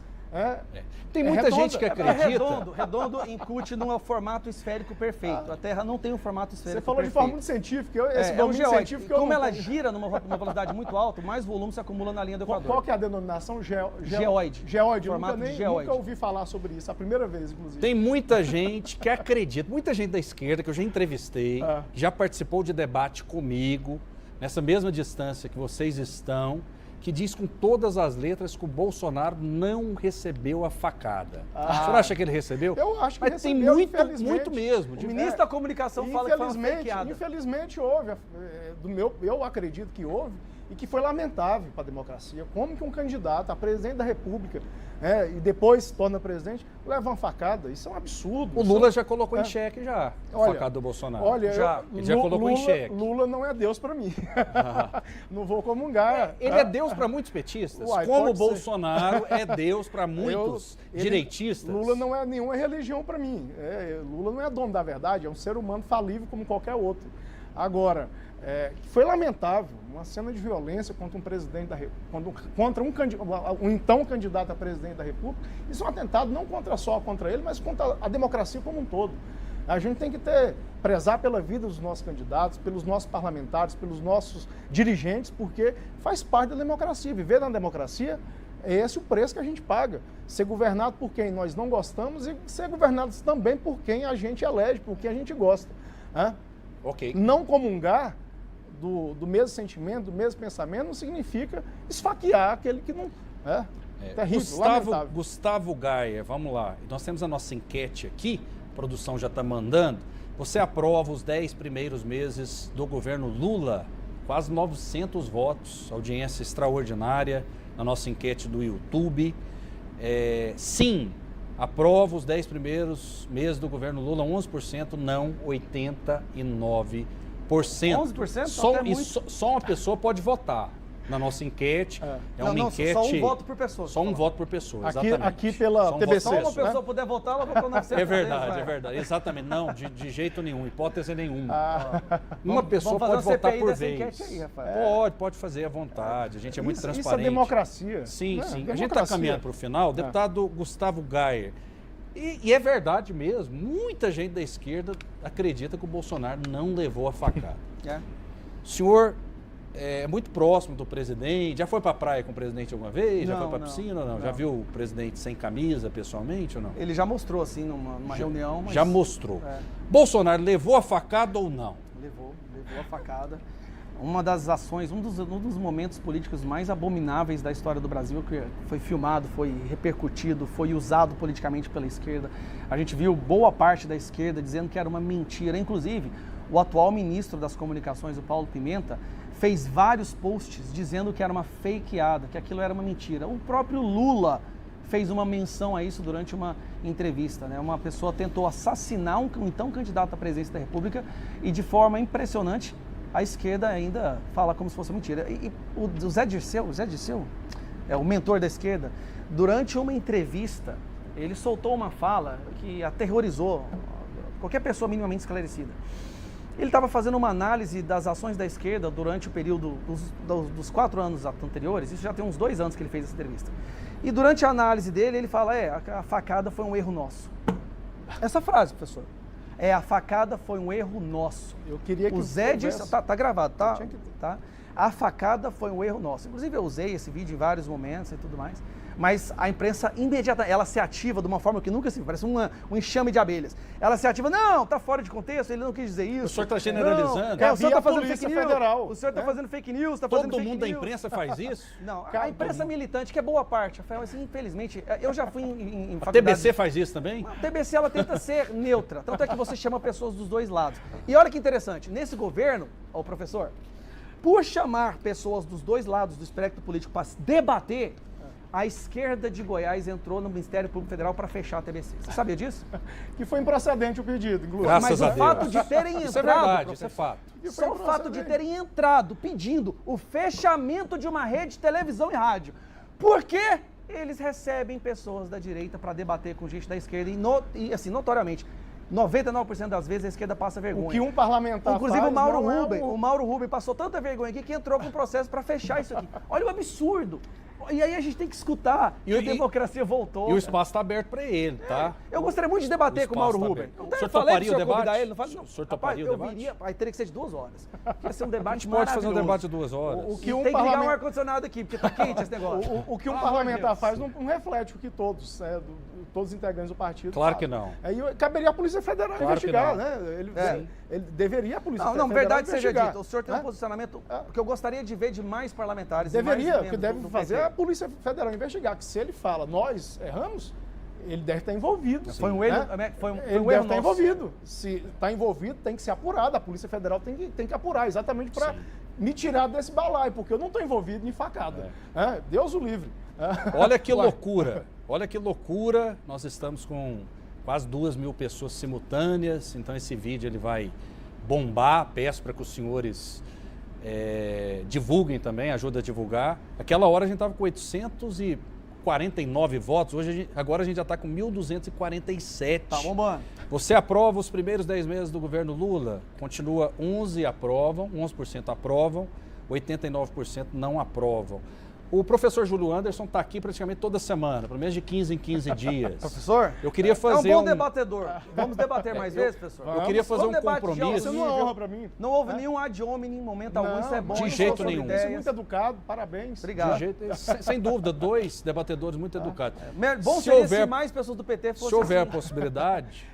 Tem muita gente que acredita.
Redondo incute num formato esférico perfeito. A Terra não tem um formato esférico perfeito.
Você falou de forma muito científica. Esse
um geóide. Como ela gira numa velocidade muito alta, mais volume se acumula na linha do Equador.
Qual que é a denominação?
Geóide.
Geóide. Nunca ouvi falar sobre isso. A primeira vez, inclusive.
Tem muita gente que acredita, muita gente da esquerda que eu já entrevistei, que já participou de debate comigo, nessa mesma distância que vocês estão, que diz com todas as letras que o Bolsonaro não recebeu a facada. O senhor acha que ele recebeu?
Eu acho que
Mas recebeu, tem muito mesmo.
O ministro da Comunicação fala que foi uma fakeada.
Infelizmente houve. Eu acredito que houve e que foi lamentável para a democracia. Como que um candidato a presidente da República e depois se torna presidente, leva uma facada? Isso é um absurdo.
O Lula já colocou em xeque a facada do Bolsonaro.
Olha,
ele já colocou em xeque.
Lula não é Deus para mim. Não vou comungar.
Ele é Deus para muitos petistas, como o Bolsonaro é Deus para muitos direitistas.
Lula não é nenhuma religião para mim. Lula não é dono da verdade, é um ser humano falível como qualquer outro. Agora, foi lamentável uma cena de violência contra um presidente da República, contra um então candidato a presidente da República. Isso é um atentado não só contra ele, mas contra a democracia como um todo. A gente tem que prezar pela vida dos nossos candidatos, pelos nossos parlamentares, pelos nossos dirigentes, porque faz parte da democracia. Viver na democracia É esse o preço que a gente paga. Ser governado por quem nós não gostamos e ser governado também por quem a gente elege, por quem a gente gosta. Né?
Ok.
Não comungar do mesmo sentimento, do mesmo pensamento, não significa esfaquear aquele que não... Terrível, lamentável.
Gustavo Gaia, vamos lá. Nós temos a nossa enquete aqui, a produção já está mandando. Você aprova os 10 primeiros meses do governo Lula? Quase 900 votos, audiência extraordinária na nossa enquete do YouTube. Sim, aprova os 10 primeiros meses do governo Lula, 11%, não, 89%.
11%?
Só uma pessoa pode votar na nossa enquete. Enquete...
Só um voto por pessoa.
Só um voto por pessoa, exatamente.
Aqui pela TBC.
Só uma pessoa puder votar, ela votou 900
É verdade. Exatamente. Não, de jeito nenhum, hipótese nenhuma. Uma pessoa pode votar por vez.
Aí, Rafael.
Pode fazer à vontade. A gente é muito transparente.
Isso é democracia.
Sim. A gente está caminhando para o final. Deputado Gustavo Gaia. E é verdade mesmo, muita gente da esquerda acredita que o Bolsonaro não levou a facada. O senhor é muito próximo do presidente, já foi para a praia com o presidente alguma vez? Já foi para a piscina ou não? Já viu o presidente sem camisa pessoalmente ou não?
Ele já mostrou assim numa reunião. Mas...
Já mostrou. Bolsonaro levou a facada ou não?
Levou a facada. Uma das ações, um dos momentos políticos mais abomináveis da história do Brasil, que foi filmado, foi repercutido, foi usado politicamente pela esquerda. A gente viu boa parte da esquerda dizendo que era uma mentira. Inclusive, o atual ministro das Comunicações, o Paulo Pimenta, fez vários posts dizendo que era uma fakeada, que aquilo era uma mentira. O próprio Lula fez uma menção a isso durante uma entrevista. Uma pessoa tentou assassinar um então candidato à presidência da República e, de forma impressionante, a esquerda ainda fala como se fosse mentira. E o Zé Dirceu, o mentor da esquerda, durante uma entrevista, ele soltou uma fala que aterrorizou qualquer pessoa minimamente esclarecida. Ele estava fazendo uma análise das ações da esquerda durante o período dos 4 anos anteriores. Isso já tem uns 2 anos que ele fez essa entrevista. E durante a análise dele, ele fala, a facada foi um erro nosso. Essa frase, professor. A facada foi um erro nosso.
Eu queria que
o Zé disse, tá gravado, tá? A facada foi um erro nosso. Inclusive eu usei esse vídeo em vários momentos e tudo mais. Mas a imprensa imediatamente, ela se ativa de uma forma que nunca se viu, parece um enxame de abelhas. Ela se ativa, não, tá fora de contexto, ele não quis dizer isso.
O senhor está generalizando.
O senhor está fazendo
fake
news.
Federal,
o senhor está fazendo fake news,
Todo mundo da imprensa faz isso?
Não, a imprensa militante, que é boa parte, Rafael, assim, infelizmente, eu já fui em
faculdade. A TBC faz isso também?
A TBC, ela tenta ser neutra, tanto é que você chama pessoas dos dois lados. E olha que interessante, nesse governo, professor, por chamar pessoas dos dois lados do espectro político para debater, a esquerda de Goiás entrou no Ministério Público Federal para fechar a TBC. Você sabia disso?
Que foi improcedente o pedido, inclusive.
Graças a Deus.
Mas o fato de terem entrado...
Isso é verdade, isso é fato.
Só o fato de terem entrado pedindo o fechamento de uma rede de televisão e rádio. Por quê? Eles recebem pessoas da direita para debater com gente da esquerda e assim, notoriamente, 99% das vezes a esquerda passa vergonha.
O que um parlamentar
Inclusive
faz,
o Mauro Rubem passou tanta vergonha aqui que entrou com um processo para fechar isso aqui. Olha o absurdo. E aí a gente tem que escutar. E a democracia voltou.
E o espaço está aberto para ele, tá?
Eu gostaria muito de debater com o Mauro Rubem.
O senhor toparia o debate?
O senhor toparia o debate? Viria, aí teria que ser de 2 horas. Ia ser um debate
a gente pode fazer um debate de 2 horas.
Tem que ligar um ar-condicionado aqui, porque tá quente esse negócio.
O que um parlamentar faz não reflete o que todos os integrantes do partido
Claro
fazem.
que não.
Aí caberia a Polícia Federal investigar, né? Ele deveria a Polícia Federal
verdade seja
investigar.
dita. O senhor tem um posicionamento que eu gostaria de ver de mais parlamentares.
Deveria, o que deve fazer a Polícia Federal investigar, que se ele fala, nós erramos, ele deve estar envolvido.
Foi um erro,
ele deve estar envolvido. Se está envolvido, tem que ser apurado. A Polícia Federal tem que apurar, exatamente para me tirar desse balaio, porque eu não estou envolvido em facada. Deus o livre.
Olha que loucura. Olha que loucura. Nós estamos com quase 2.000 pessoas simultâneas, então esse vídeo ele vai bombar. Peço para que os senhores divulguem também, ajuda a divulgar. Aquela hora a gente estava com 849 votos, agora a gente já está com 1.247.
Tá bombando.
Você aprova os primeiros 10 meses do governo Lula? Continua 11% aprovam, 89% não aprovam. O professor Júlio Anderson está aqui praticamente toda semana, pelo menos de 15 em 15 dias.
Professor,
eu queria fazer
é um bom debatedor. Vamos debater mais vezes, professor?
Eu queria fazer um compromisso.
Isso é uma honra para mim.
Não houve nenhum ad hominem em momento algum, isso é bom.
De jeito nenhum.
Isso é muito educado, parabéns.
Obrigado.
Sem dúvida, 2 debatedores muito educados.
Bom seria se mais pessoas do PT fossem
Se houver
assim.
a possibilidade...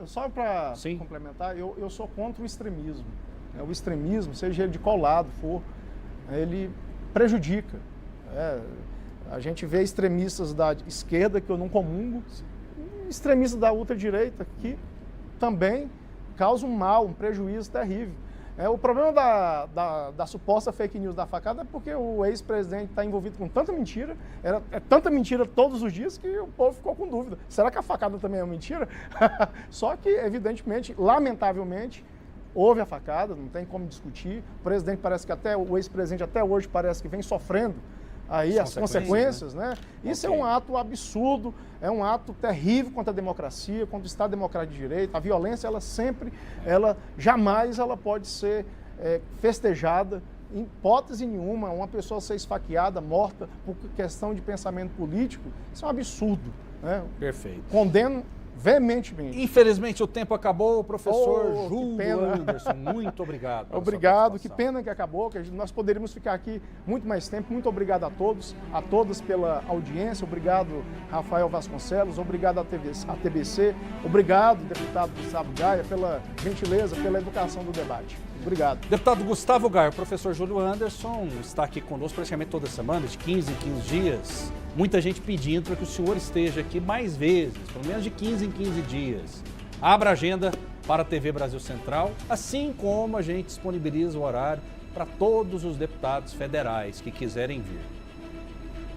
Só para complementar, eu sou contra o extremismo. O extremismo, seja ele de qual lado for, ele prejudica. A gente vê extremistas da esquerda, que eu não comungo, extremistas da ultradireita, que também causam um mal, um prejuízo terrível. O problema da suposta fake news da facada é porque o ex-presidente está envolvido com tanta mentira, é tanta mentira todos os dias, que o povo ficou com dúvida. Será que a facada também é uma mentira? Só que, evidentemente, lamentavelmente, houve a facada, não tem como discutir. O presidente parece que o ex-presidente até hoje parece que vem sofrendo aí as consequências, né? Isso é um ato absurdo, é um ato terrível contra a democracia, contra o Estado Democrático de Direito. A violência, jamais ela pode ser festejada, em hipótese nenhuma. Uma pessoa ser esfaqueada, morta por questão de pensamento político, isso é um absurdo, né?
Perfeito.
Condeno veementemente.
Infelizmente o tempo acabou, professor Júlio Anderson, muito obrigado.
Obrigado, que pena que acabou, que nós poderíamos ficar aqui muito mais tempo. Muito obrigado a todos, a todas pela audiência, obrigado Rafael Vasconcelos, obrigado a TBC, obrigado deputado Gustavo Gaia pela gentileza, pela educação do debate. Obrigado.
Deputado Gustavo Gaia, o professor Júlio Anderson está aqui conosco praticamente toda semana, de 15 em 15 dias. Muita gente pedindo para que o senhor esteja aqui mais vezes, pelo menos de 15 em 15 dias. Abra a agenda para a TV Brasil Central, assim como a gente disponibiliza o horário para todos os deputados federais que quiserem vir.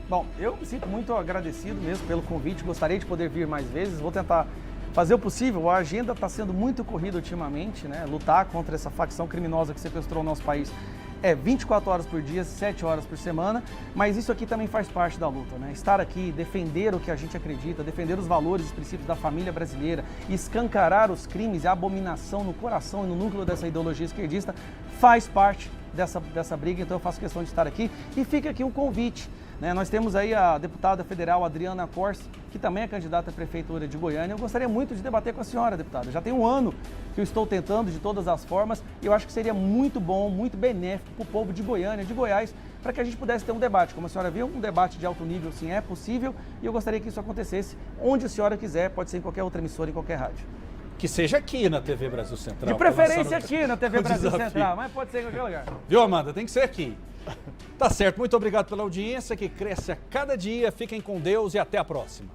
Bom, eu me sinto muito agradecido mesmo pelo convite, gostaria de poder vir mais vezes, vou tentar fazer o possível. A agenda está sendo muito corrida ultimamente, né? Lutar contra essa facção criminosa que sequestrou o nosso país 24 horas por dia, 7 horas por semana, mas isso aqui também faz parte da luta, né? Estar aqui, defender o que a gente acredita, defender os valores e os princípios da família brasileira, escancarar os crimes e a abominação no coração e no núcleo dessa ideologia esquerdista, faz parte dessa briga, então eu faço questão de estar aqui. E fica aqui um convite, né? Nós temos aí a deputada federal Adriana Corsi, que também é candidata à Prefeitura de Goiânia. Eu gostaria muito de debater com a senhora, deputada. Já tem um ano que eu estou tentando de todas as formas e eu acho que seria muito bom, muito benéfico para o povo de Goiânia, de Goiás, para que a gente pudesse ter um debate. Como a senhora viu, um debate de alto nível, sim, é possível, e eu gostaria que isso acontecesse onde a senhora quiser, pode ser em qualquer outra emissora, em qualquer rádio.
Que seja aqui na TV Brasil Central.
De preferência aqui na TV Brasil Central, mas pode ser em qualquer lugar.
Viu, Amanda? Tem que ser aqui. Tá certo, muito obrigado pela audiência, que cresce a cada dia. Fiquem com Deus e até a próxima.